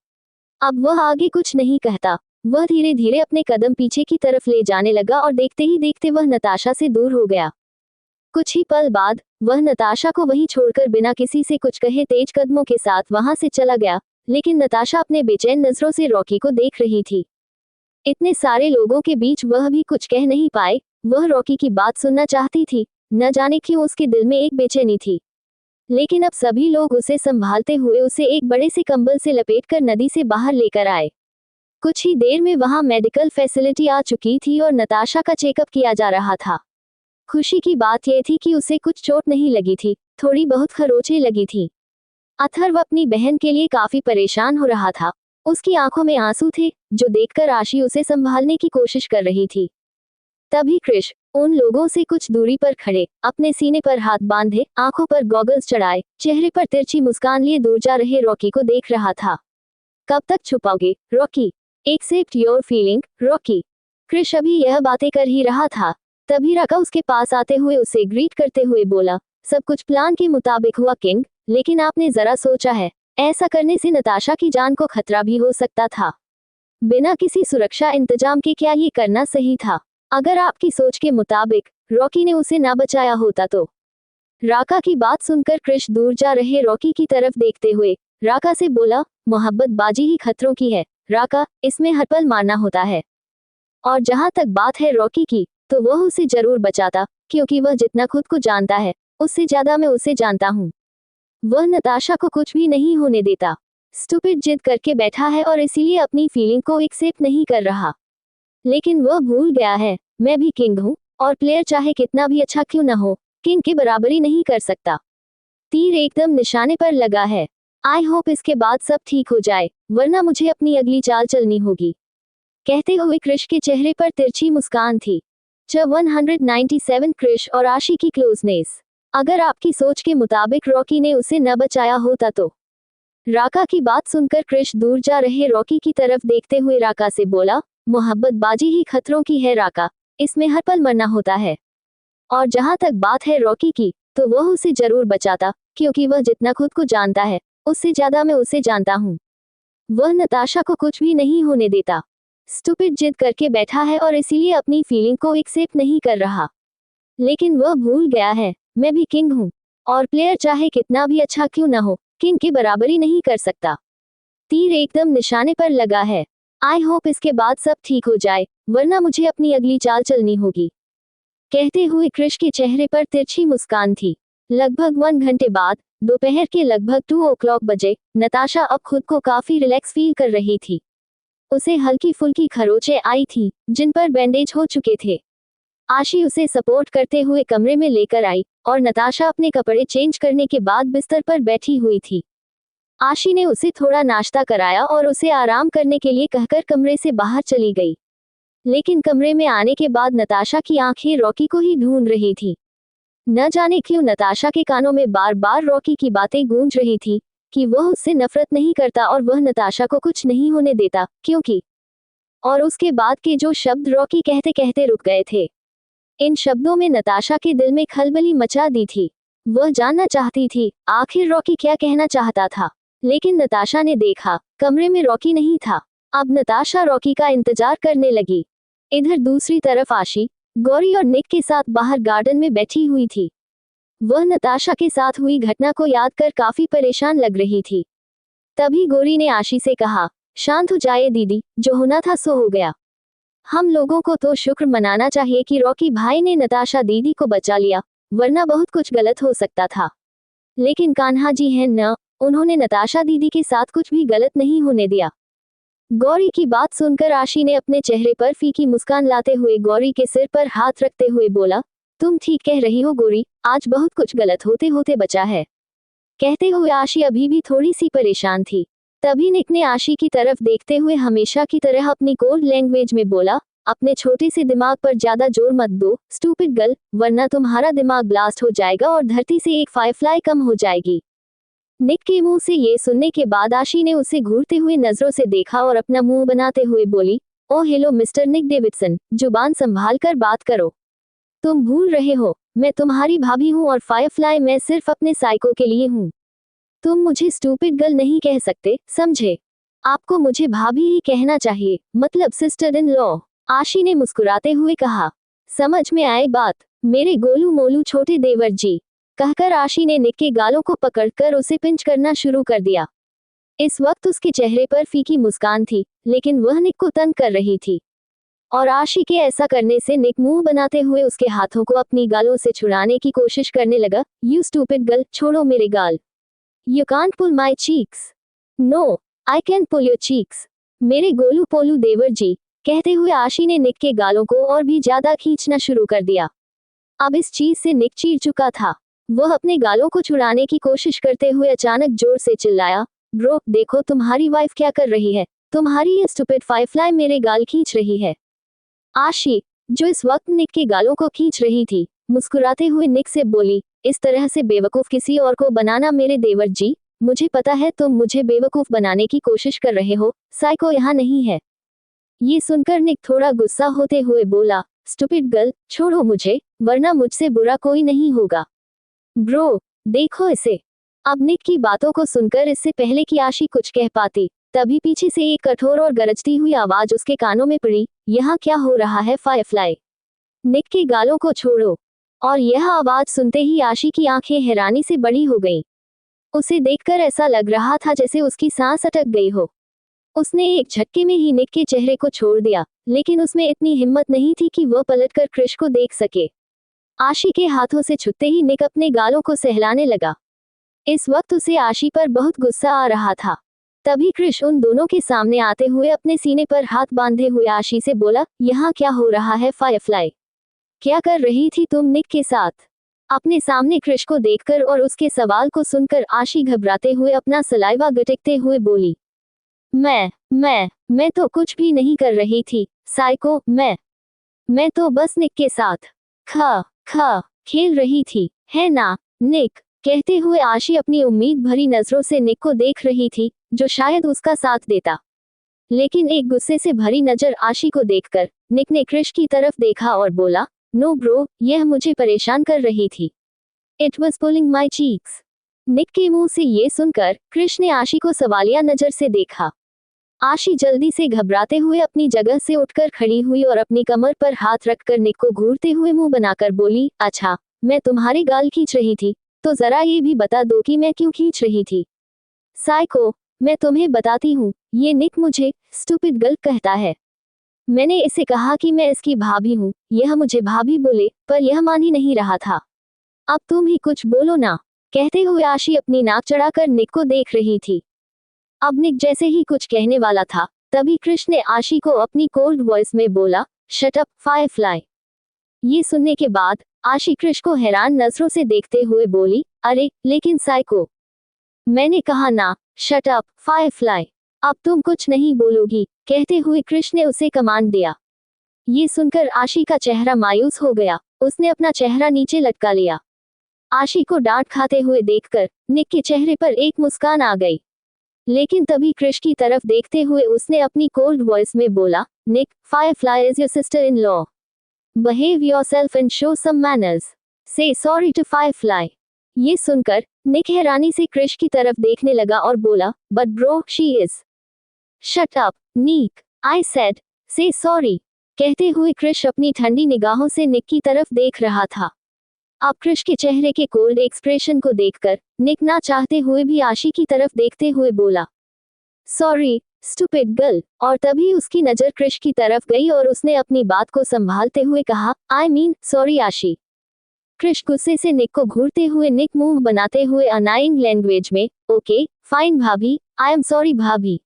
अब वह आगे कुछ नहीं कहता। वह धीरे धीरे अपने कदम पीछे की तरफ ले जाने लगा और देखते ही देखते वह नताशा से दूर हो गया। कुछ ही पल बाद वह नताशा को वहीं छोड़कर बिना किसी से कुछ कहे तेज कदमों के साथ वहां से चला गया, लेकिन नताशा अपने बेचैन नजरों से रॉकी को देख रही थी। इतने सारे लोगों के बीच वह भी कुछ कह नहीं पाए। वह रॉकी की बात सुनना चाहती थी, न जाने क्यों उसके दिल में एक बेचैनी थी। लेकिन अब सभी लोग उसे संभालते हुए उसे एक बड़े से कंबल से लपेटकर नदी से बाहर लेकर आए। कुछ ही देर में वहां मेडिकल फैसिलिटी आ चुकी थी और नताशा का चेकअप किया जा रहा था। खुशी की बात यह थी कि उसे कुछ चोट नहीं लगी थी, थोड़ी बहुत खरोंचें लगी थी। अथर्व अपनी बहन के लिए काफी परेशान हो रहा था। उसकी आंखों में आंसू थे, जो देखकर आशी उसे संभालने की कोशिश कर रही थी। तभी कृष उन लोगों से कुछ दूरी पर खड़े, अपने सीने पर हाथ बांधे, आंखों पर गॉगल्स चढ़ाए, चेहरे पर तिरछी मुस्कान लिए दूर जा रहे रॉकी को देख रहा था। कब तक छुपाओगे, Rocky? Accept your feeling, Rocky. Krish अभी यह बातें कर ही रहा था, तभी राका उसके पास आते हुए उसे ग्रीट करते हुए बोला, सब कुछ प्लान के मुताबिक हुआ किंग, लेकिन आपने जरा सोचा है, ऐसा करने से नताशा की जान को खतरा भी हो सकता था। बिना किसी सुरक्षा इंतजाम के क्या ये करना सही था? अगर आपकी सोच के मुताबिक रॉकी ने उसे ना बचाया होता तो? राका की बात सुनकर कृष दूर जा रहे रॉकी की तरफ देखते हुए राका से बोला, मोहब्बत बाजी ही खतरों की है राका, इसमें हर पल मारना होता है। और जहां तक बात है रॉकी की, तो वह उसे जरूर बचाता, क्योंकि वह जितना खुद को जानता है, उससे ज्यादा मैं उसे जानता हूँ। वह नताशा को कुछ भी नहीं होने देता। स्टूपिड जिद करके बैठा है और इसीलिए अपनी फीलिंग को एक्सेप्ट नहीं कर रहा। लेकिन वह भूल गया है, मैं भी किंग हूँ, और प्लेयर चाहे कितना भी अच्छा क्यों न हो, किंग की बराबरी नहीं कर सकता। तीर एकदम निशाने पर लगा है। आई होप इसके बाद सब ठीक हो जाए, वरना मुझे अपनी अगली चाल चलनी होगी। कहते हुए कृष के चेहरे पर तिरछी मुस्कान थी। 197 कृष और आशी की क्लोजनेस। अगर आपकी सोच के मुताबिक रॉकी ने उसे न बचाया होता तो? राका की बात सुनकर कृष दूर जा रहे रॉकी की तरफ देखते हुए राका से बोला, मोहब्बत बाजी ही खतरों की है राका, इसमें हर पल मरना होता है। और जहां तक बात है रॉकी की, तो वह उसे जरूर बचाता, क्योंकि वह जितना खुद को जानता है, उससे ज्यादा मैं उसे जानता हूँ। वह नताशा को कुछ भी नहीं होने देता। स्टूपिड जिद करके बैठा है और इसीलिए अपनी फीलिंग को एक्सेप्ट नहीं कर रहा। लेकिन वह भूल गया है, मैं भी किंग हूँ, और प्लेयर चाहे कितना भी अच्छा क्यों न हो, किंग की बराबरी नहीं कर सकता। तीर एकदम निशाने पर लगा है। आई होप इसके बाद सब ठीक हो जाए, वरना मुझे अपनी अगली चाल चलनी होगी। कहते हुए कृष के चेहरे पर तिरछी मुस्कान थी। लगभग 1 घंटे बाद, दोपहर के लगभग 2 o'clock बजे, नताशा अब खुद को काफी रिलैक्स फील कर रही थी। उसे हल्की फुल्की खरोंचें आई थी, जिन पर बैंडेज हो चुके थे। आशी उसे सपोर्ट करते हुए कमरे में लेकर आई, और नताशा अपने कपड़े चेंज करने के बाद बिस्तर पर बैठी हुई थी। आशी ने उसे थोड़ा नाश्ता कराया और उसे आराम करने के लिए कहकर कमरे से बाहर चली गई। लेकिन कमरे में आने के बाद नताशा की आंखें रॉकी को ही ढूंढ रही थी। न जाने क्यों नताशा के कानों में बार बार रॉकी की बातें गूंज रही थी, कि वह उससे नफरत नहीं करता और वह नताशा को कुछ नहीं होने देता, क्योंकि। और उसके बाद के जो शब्द रॉकी कहते कहते रुक गए थे। इन शब्दों में नताशा के दिल में खलबली मचा दी थी। वह जानना चाहती थी, आखिर रॉकी क्या कहना चाहता था। लेकिन नताशा ने देखा, कमरे में रॉकी नहीं था। अब नताशा रॉकी का इंतजार करने लगी। इधर दूसरी तरफ आशी, गौरी और निक के साथ बाहर गार्डन में बैठी हुई थी। वह नताशा के साथ हुई घटना को याद कर काफी परेशान लग रही थी। तभी गौरी ने आशी से कहा, शांत हो जाए दीदी, जो होना था सो हो गया। हम लोगों को तो शुक्र मनाना चाहिए कि रॉकी भाई ने नताशा दीदी को बचा लिया, वरना बहुत कुछ गलत हो सकता था। लेकिन कान्हा जी हैं न, उन्होंने नताशा दीदी के साथ कुछ भी गलत नहीं होने दिया। गौरी की बात सुनकर आशी ने अपने चेहरे पर फीकी मुस्कान लाते हुए गौरी के सिर पर हाथ रखते हुए बोला, तुम ठीक कह रही हो गौरी, आज बहुत कुछ गलत होते होते बचा है। कहते हुए आशी अभी भी थोड़ी सी परेशान थी। तभी निक ने आशी की तरफ देखते हुए हमेशा की तरह अपनी कोल्ड लैंग्वेज में बोला, अपने छोटे से दिमाग पर ज्यादा जोर मत दो स्टूपिड गर्ल, वरना तुम्हारा दिमाग ब्लास्ट हो जाएगा और धरती से एक फायरफ्लाई कम हो जाएगी। निक के मुंह से ये सुनने के बाद आशी ने उसे घूरते हुए नजरों से देखा और अपना मुंह बनाते हुए बोली, ओ हेलो मिस्टर निक डेविडसन, जुबान संभाल कर बात करो। तुम भूल रहे हो, मैं तुम्हारी भाभी हूँ और फायरफ्लाई मैं सिर्फ अपने साइको के लिए हूँ। तुम मुझे स्टूपिड गर्ल नहीं कह सकते, समझे? आपको मुझे भाभी ही कहना चाहिए, मतलब सिस्टर इन लॉ, आशी ने मुस्कुराते हुए कहा। समझ में आए बात, मेरे गोलू मोलू छोटे देवर जी, कहकर आशी ने निक के गालों को पकड़कर उसे पिंच करना शुरू कर दिया। इस वक्त उसके चेहरे पर फीकी मुस्कान थी, लेकिन वह निक को तंग कर रही थी। और आशी के ऐसा करने से निक मुंह बनाते हुए उसके हाथों को अपनी गालों से छुड़ाने की कोशिश करने लगा। यू स्टूपिड गर्ल, छोड़ो मेरे गाल। You can't pull my cheeks. No, I can pull your cheeks, मेरे गोलू पोलू देवर जी, कहते हुए आशी ने निक के गालों को और भी ज्यादा खींचना शुरू कर दिया। अब इस चीज से निक चीर चुका था। वह अपने गालों को छुड़ाने की कोशिश करते हुए अचानक जोर से चिल्लाया, ब्रो, देखो तुम्हारी वाइफ क्या कर रही है, तुम्हारी ये स्टूपिड फायरफ्लाई मेरे गाल खींच रही है। आशी, जो इस वक्त निक के गालों को खींच रही थी, मुस्कुराते हुए निक से बोली, इस तरह से बेवकूफ किसी और को बनाना मेरे देवर जी, मुझे पता है तुम मुझे बेवकूफ बनाने की कोशिश कर रहे हो, साइको यहाँ नहीं है। ये सुनकर निक थोड़ा गुस्सा होते हुए बोला, स्टूपिड गर्ल, छोड़ो मुझे, वरना मुझसे बुरा कोई नहीं होगा। ब्रो, देखो इसे। अब निक की बातों को सुनकर इससे पहले कि आशी कुछ कह पाती, तभी पीछे से एक कठोर और गरजती हुई आवाज उसके कानों में पड़ी, यहाँ क्या हो रहा है फायरफ्लाई? निक के गालों को छोड़ो। और यह आवाज सुनते ही आशी की आंखें हैरानी से बड़ी हो गईं। उसे देखकर ऐसा लग रहा था जैसे उसकी सांस अटक गई हो। उसने एक झटके में ही निक के चेहरे को छोड़ दिया, लेकिन उसमें इतनी हिम्मत नहीं थी कि वह पलटकर क्रिश को देख सके। आशी के हाथों से छूते ही निक अपने गालों को सहलाने लगा। इस वक्त उसे आशी पर बहुत गुस्सा आ रहा था। तभी क्रिश उन दोनों के सामने आते हुए अपने सीने पर हाथ बांधे हुए आशी से बोला, यहाँ क्या हो रहा है फायरफ्लाई? क्या कर रही थी तुम निक के साथ? अपने सामने क्रिश को देखकर और उसके सवाल को सुनकर आशी घबराते हुए अपना सलाइवा गटकते हुए बोली, मैं तो कुछ भी नहीं कर रही थी, साइको, मैं तो बस निक के साथ खेल रही थी, है ना, निक? कहते हुए आशी अपनी उम्मीद भरी नजरों से निक को देख रही थी, जो शायद उसका साथ देता। लेकिन एक गुस्से से भरी नजर आशी को देखकर निक ने क्रिश की तरफ देखा और बोला, नो ब्रो, यह मुझे परेशान कर रही थी। It was pulling my cheeks. Nick के मुंह से ये सुनकर क्रिश ने आशी को सवालिया नजर से देखा। आशी जल्दी से घबराते हुए अपनी जगह से उठकर खड़ी हुई और अपनी कमर पर हाथ रखकर निक को घूरते हुए मुंह बनाकर बोली, अच्छा, मैं तुम्हारे गाल खींच रही थी, तो जरा ये भी बता दो कि मैं क्यों खींच रही थी। साइको, मैं तुम्हें बताती हूँ, ये निक मुझे स्टूपिड गर्ल कहता है। मैंने इसे कहा कि मैं इसकी भाभी हूँ, यह मुझे भाभी बोले, पर यह मान ही नहीं रहा था। अब तुम ही कुछ बोलो ना। कहते हुए आशी अपनी नाक चढ़ाकर निक को देख रही थी। अब निक जैसे ही कुछ कहने वाला था, तभी क्रिश ने आशी को अपनी कोल्ड वॉइस में बोला, शट अप फायरफ्लाई। ये सुनने के बाद आशी क्रिश को हैरान नजरों से देखते हुए बोली, अरे लेकिन साइको, मैंने कहा ना, शट अप फायरफ्लाई। अब तुम कुछ नहीं बोलोगी, कहते हुए क्रिश ने उसे कमांड दिया। ये सुनकर आशी का चेहरा मायूस हो गया, उसने अपना चेहरा नीचे लटका लिया। आशी को डांट खाते हुए देखकर निक के चेहरे पर एक मुस्कान आ गई। लेकिन तभी क्रिश की तरफ देखते हुए उसने अपनी कोल्ड वॉइस में बोला, Nick, Firefly is your sister in law. Behave yourself and show some manners. Say sorry to Firefly. ये सुनकर निक हैरानी से क्रिश की तरफ देखने लगा और बोला, but bro, she is. Shut up, Nick, I said, say sorry. कहते हुए क्रिश अपनी ठंडी निगाहों से निक की तरफ देख रहा था। अब क्रिश के चेहरे के कोल्ड एक्सप्रेशन को देखकर निक ना चाहते हुए भी आशी की तरफ देखते हुए बोला, सॉरी स्टूपिड गर्ल। और तभी उसकी नजर क्रिश की तरफ गई और उसने अपनी बात को संभालते हुए कहा, आई मीन सॉरी आशी। क्रिश गुस्से से निक को घूरते हुए निक मुंह बनाते हुए अनाइंग लैंग्वेज में, ओके फाइन भाभी, आई एम सॉरी भाभी।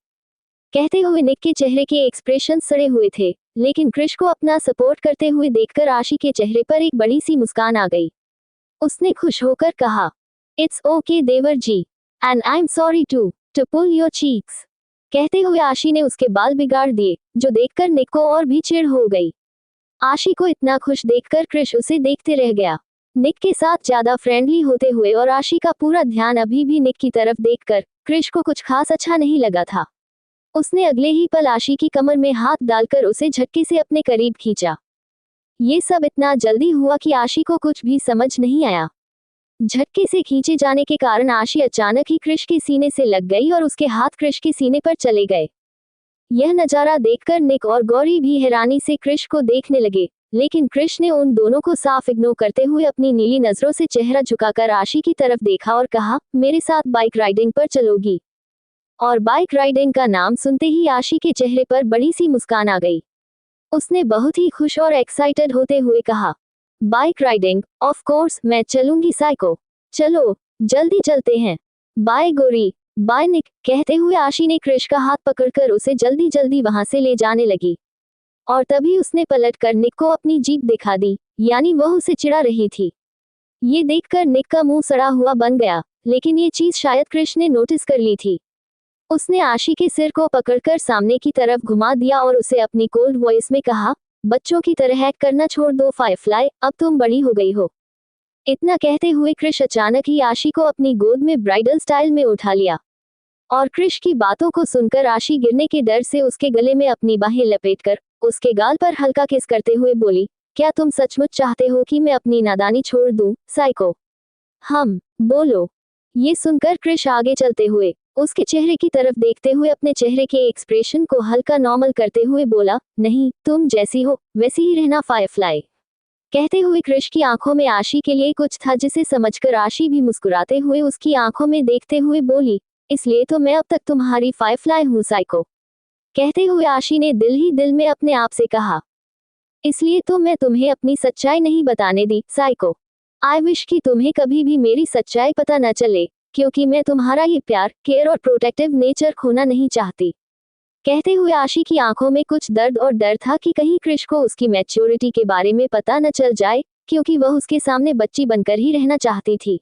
कहते हुए निक के चेहरे के एक्सप्रेशन सड़े हुए थे, लेकिन क्रिश को अपना सपोर्ट करते हुए देखकर आशी के चेहरे पर एक बड़ी सी मुस्कान आ गई। उसने खुश होकर कहा, इट्स ओके देवर जी, and I am sorry to pull your cheeks. कहते हुए आशी ने उसके बाल बिगाड़ दिए, जो देखकर निक को और भी चिढ़ हो गई। आशी को इतना खुश देखकर क्रिश उसे देखते रह गया। निक के साथ ज्यादा फ्रेंडली होते हुए और आशी का पूरा ध्यान अभी भी निक की तरफ देखकर क्रिश को कुछ खास अच्छा नहीं लगा था। उसने अगले ही पल आशी की कमर में हाथ डालकर उसे झटके से अपने करीब खींचा। ये सब इतना जल्दी हुआ कि आशी को कुछ भी समझ नहीं आया। झटके से खींचे जाने के कारण आशी अचानक ही क्रिश के सीने से लग गई और उसके हाथ क्रिश के सीने पर चले गए। यह नजारा देखकर निक और गौरी भी हैरानी से क्रिश को देखने लगे, लेकिन क्रिश ने उन दोनों को साफ इग्नोर करते हुए अपनी नीली नजरों से चेहरा झुकाकर आशी की तरफ देखा और कहा, मेरे साथ बाइक राइडिंग पर चलोगी? और बाइक राइडिंग का नाम सुनते ही आशी के चेहरे पर बड़ी सी मुस्कान आ गई। उसने बहुत ही खुश और एक्साइटेड होते हुए कहा, बाइक राइडिंग, ऑफ कोर्स मैं चलूंगी साइको। चलो जल्दी चलते हैं। बाय गौरी, बाय निक, कहते हुए आशी ने क्रिश का हाथ पकड़कर उसे जल्दी जल्दी वहां से ले जाने लगी। और तभी उसने पलटकर निक को अपनी जीभ दिखा दी, यानी वह उसे चिढ़ा रही थी। ये देखकर निक का मुंह सड़ा हुआ बन गया, लेकिन ये चीज शायद क्रिश ने नोटिस कर ली थी। उसने आशी के सिर को पकड़कर सामने की तरफ घुमा दिया और उसे अपनी कोल्ड वॉइस में कहा, बच्चों की तरह एक्ट करना छोड़ दो फायरफ्लाई, अब तुम बड़ी हो गई हो। इतना कहते हुए क्रिश अचानक ही आशी को अपनी गोद में ब्राइडल स्टाइल में उठा लिया। और क्रिश की बातों को सुनकर आशी गिरने के डर से उसके गले में अपनी बाहें लपेटकर उसके गाल पर हल्का किस करते हुए बोली, क्या तुम सचमुच चाहते हो कि मैं अपनी नादानी छोड़ दूं, साइको? हम बोलो। ये सुनकर क्रिश आगे चलते हुए उसके चेहरे की तरफ देखते हुए अपने चेहरे के एक्सप्रेशन को हल्का नॉर्मल करते हुए बोला, नहीं, तुम जैसी हो वैसी ही रहना फायरफ्लाई। कहते हुए क्रिश की आंखों में आशी के लिए कुछ था जिसे समझकर आशी भी मुस्कुराते हुए उसकी आंखों में देखते हुए बोली, इसलिए तो मैं अब तक तुम्हारी फायरफ्लाई हूँ साइको। कहते हुए आशी ने दिल ही दिल में अपने आप से कहा, इसलिए तो मैं तुम्हें अपनी सच्चाई नहीं बताने दी, साइको। आई विश कि तुम्हें कभी भी मेरी सच्चाई पता न चले, क्योंकि मैं तुम्हारा ये प्यार, केयर और प्रोटेक्टिव नेचर खोना नहीं चाहती। कहते हुए आशी की आंखों में कुछ दर्द और डर था कि कहीं क्रिश को उसकी मैच्योरिटी के बारे में पता न चल जाए, क्योंकि वह उसके सामने बच्ची बनकर ही रहना चाहती थी।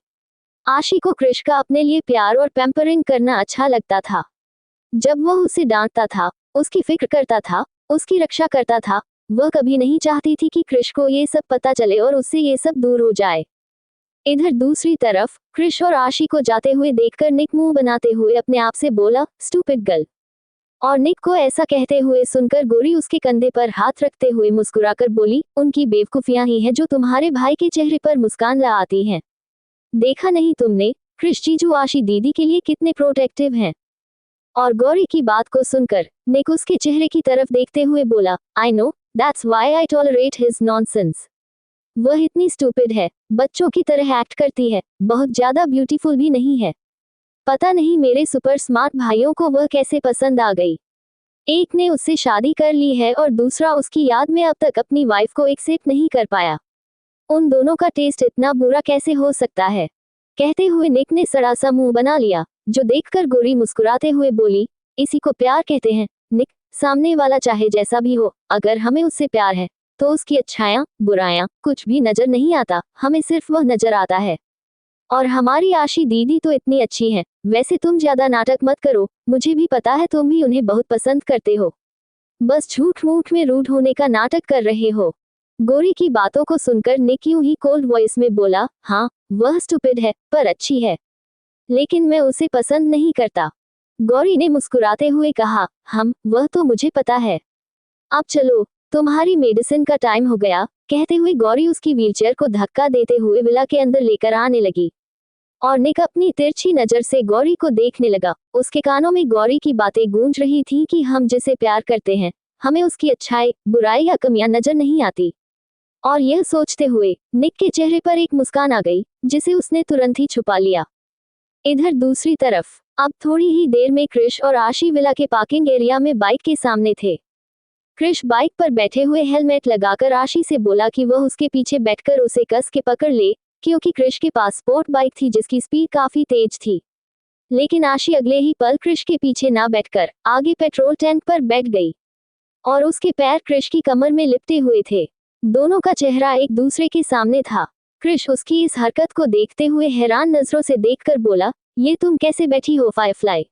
आशी को क्रिश का अपने लिए प्यार और पैम्परिंग करना अच्छा लगता था। जब वह उसे डांटता था, उसकी फिक्र करता था, उसकी रक्षा करता था, वह कभी नहीं चाहती थी कि क्रिश को ये सब पता चले और उससे ये सब दूर हो जाए। इधर दूसरी तरफ क्रिश और आशी को जाते हुए देखकर निक मुंह बनाते हुए अपने आप से बोला, स्टूपिड गर्ल। और निक को ऐसा कहते हुए सुनकर गौरी उसके कंधे पर हाथ रखते हुए मुस्कुराकर बोली, उनकी बेवकूफियां ही हैं जो तुम्हारे भाई के चेहरे पर मुस्कान ला आती हैं। देखा नहीं तुमने, क्रिश जीजू आशी दीदी के लिए कितने प्रोटेक्टिव हैं। और गौरी की बात को सुनकर निक उसके चेहरे की तरफ देखते हुए बोला, I know, that's why I tolerate his nonsense. वह इतनी स्टूपिड है, बच्चों की तरह एक्ट करती है, बहुत ज्यादा ब्यूटीफुल भी नहीं है। पता नहीं मेरे सुपर स्मार्ट भाइयों को वह कैसे पसंद आ गई। एक ने उससे शादी कर ली है और दूसरा उसकी याद में अब तक अपनी वाइफ को एक्सेप्ट नहीं कर पाया। उन दोनों का टेस्ट इतना बुरा कैसे हो सकता है? कहते हुए निक ने सड़ा सा मुंह बना लिया, जो देखकर गौरी मुस्कुराते हुए बोली, इसी को प्यार कहते हैं निक। सामने वाला चाहे जैसा भी हो, अगर हमें उससे प्यार है तो उसकी अच्छाइयाँ बुराइयाँ कुछ भी नजर नहीं आता, हमें सिर्फ वह नजर आता है। और हमारी आशी दीदी तो इतनी अच्छी है। वैसे तुम ज्यादा नाटक मत करो, मुझे भी पता है तुम भी उन्हें बहुत पसंद करते हो, बस झूठ मूठ में रूड होने का नाटक कर रहे हो। गौरी की बातों को सुनकर निक यूं ही कोल्ड वॉइस में बोला, हाँ वह स्टूपिड है पर अच्छी है, लेकिन मैं उसे पसंद नहीं करता। गौरी ने मुस्कुराते हुए कहा, वह तो मुझे पता है। अब चलो, तुम्हारी मेडिसिन का टाइम हो गया। कहते हुए गौरी उसकी व्हीलचेयर को धक्का देते हुए विला के अंदर लेकर आने लगी। और निक अपनी तिरछी नजर से गौरी को देखने लगा। उसके कानों में गौरी की बातें गूंज रही थी कि हम जिसे प्यार करते हैं, हमें उसकी अच्छाई, बुराई या कमियां नजर नहीं आती। और यह सोचते हुए निक के चेहरे पर एक मुस्कान आ गई, जिसे उसने तुरंत ही छुपा लिया। इधर दूसरी तरफ अब थोड़ी ही देर में क्रिश और आशी विला के पार्किंग एरिया में बाइक के सामने थे। क्रिश बाइक पर बैठे हुए हेलमेट लगाकर आशी से बोला कि वह उसके पीछे बैठकर उसे कस के पकड़ ले, क्योंकि क्रिश के पास स्पोर्ट बाइक थी जिसकी स्पीड काफी तेज थी। लेकिन आशी अगले ही पल क्रिश के पीछे ना बैठकर आगे पेट्रोल टैंक पर बैठ गई और उसके पैर क्रिश की कमर में लिपटे हुए थे। दोनों का चेहरा एक दूसरे के सामने था। क्रिश उसकी इस हरकत को देखते हुए हैरान नजरों से देखकर बोला, ये तुम कैसे बैठी हो फायरफ्लाई?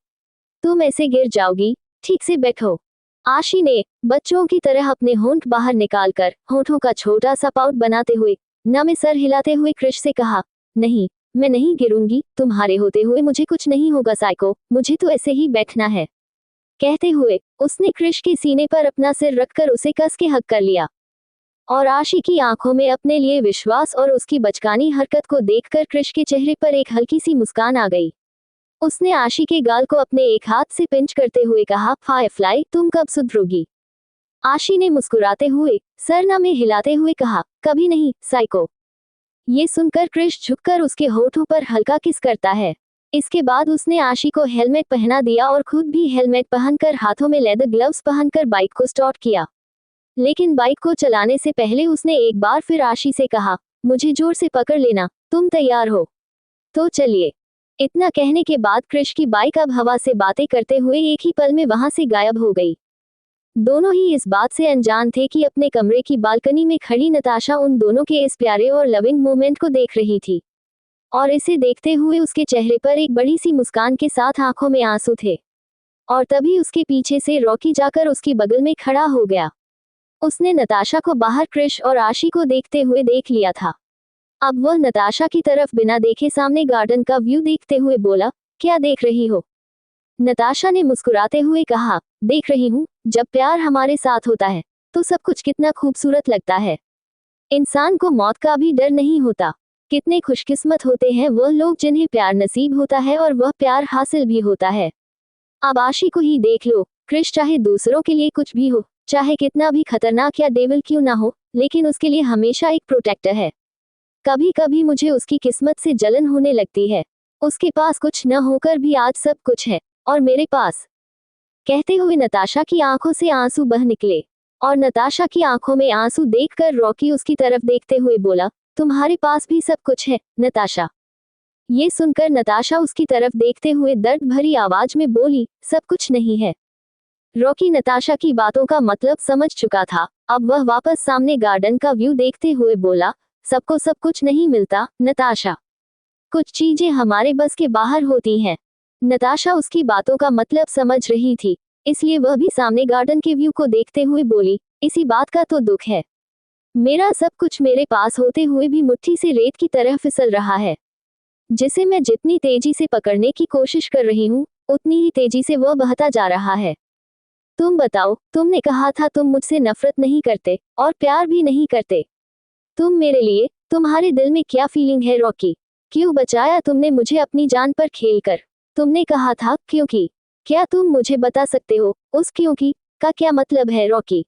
तुम ऐसे गिर जाओगी, ठीक से बैठो। आशी ने बच्चों की तरह अपने होंठ बाहर निकालकर होंठों का छोटा सा पाउट बनाते हुए न में सर हिलाते हुए क्रिश से कहा, नहीं, मैं नहीं गिरूंगी, तुम्हारे होते हुए मुझे कुछ नहीं होगा साइको, मुझे तो ऐसे ही बैठना है। कहते हुए उसने क्रिश के सीने पर अपना सिर रखकर उसे कस के हक कर लिया। और आशी की आंखों में अपने लिए विश्वास और उसकी बचकानी हरकत को देखकर क्रिश के चेहरे पर एक हल्की सी मुस्कान आ गई। उसने आशी के गाल को अपने एक हाथ से पिंच करते हुए कहा, फायरफ्लाई, तुम कब सुधरोगी? आशी ने मुस्कुराते हुए सरना में हिलाते हुए कहा, कभी नहीं साइको। ये सुनकर क्रिश झुककर उसके होठों पर हल्का किस करता है। इसके बाद उसने आशी को हेलमेट पहना दिया और खुद भी हेलमेट पहनकर हाथों में लेदर ग्लव्स पहनकर बाइक को स्टार्ट किया। लेकिन बाइक को चलाने से पहले उसने एक बार फिर आशी से कहा, मुझे जोर से पकड़ लेना, तुम तैयार हो? तो चलिए। इतना कहने के बाद क्रिश की बाइक अब हवा से बातें करते हुए एक ही पल में वहां से गायब हो गई। दोनों ही इस बात से अनजान थे कि अपने कमरे की बालकनी में खड़ी नताशा उन दोनों के इस प्यारे और लविंग मोमेंट को देख रही थी। और इसे देखते हुए उसके चेहरे पर एक बड़ी सी मुस्कान के साथ आंखों में आंसू थे। और तभी उसके पीछे से रॉकी जाकर उसकी बगल में खड़ा हो गया। उसने नताशा को बाहर क्रिश और आशी को देखते हुए देख लिया था। अब वह नताशा की तरफ बिना देखे सामने गार्डन का व्यू देखते हुए बोला, क्या देख रही हो? नताशा ने मुस्कुराते हुए कहा, देख रही हूँ, जब प्यार हमारे साथ होता है तो सब कुछ कितना खूबसूरत लगता है। इंसान को मौत का भी डर नहीं होता। कितने खुशकिस्मत होते हैं वह लोग जिन्हें प्यार नसीब होता है और वह प्यार हासिल भी होता है। अब आशी को ही देख लो, क्रिश चाहे दूसरों के लिए कुछ भी हो, चाहे कितना भी खतरनाक या डेविल क्यों ना हो, लेकिन उसके लिए हमेशा एक प्रोटेक्टर है। कभी कभी मुझे उसकी किस्मत से जलन होने लगती है। उसके पास कुछ न होकर भी आज सब कुछ है, और मेरे पास। कहते हुए नताशा की आंखों से आंसू बह निकले। और नताशा की आंखों में आंसू देखकर रॉकी उसकी तरफ देखते हुए बोला, तुम्हारे पास भी सब कुछ है नताशा? ये सुनकर नताशा उसकी तरफ देखते हुए दर्द भरी आवाज में बोली, सब कुछ नहीं है। रॉकी नताशा की बातों का मतलब समझ चुका था। अब वह वापस सामने गार्डन का व्यू देखते हुए बोला, सबको सब कुछ नहीं मिलता नताशा, कुछ चीजें हमारे बस के बाहर होती हैं। नताशा उसकी बातों का मतलब समझ रही थी, इसलिए वह भी सामने गार्डन के व्यू को देखते हुए बोली, इसी बात का तो दुख है, मेरा सब कुछ मेरे पास होते हुए भी मुट्ठी से रेत की तरह फिसल रहा है, जिसे मैं जितनी तेजी से पकड़ने की कोशिश कर रही हूँ उतनी ही तेजी से वह बहता जा रहा है। तुम बताओ, तुमने कहा था तुम मुझसे नफरत नहीं करते और प्यार भी नहीं करते। तुम मेरे लिए, तुम्हारे दिल में क्या फीलिंग है रॉकी? क्यों बचाया तुमने मुझे अपनी जान पर खेलकर? तुमने कहा था क्योंकि। क्या तुम मुझे बता सकते हो उस क्योंकि का क्या मतलब है रॉकी?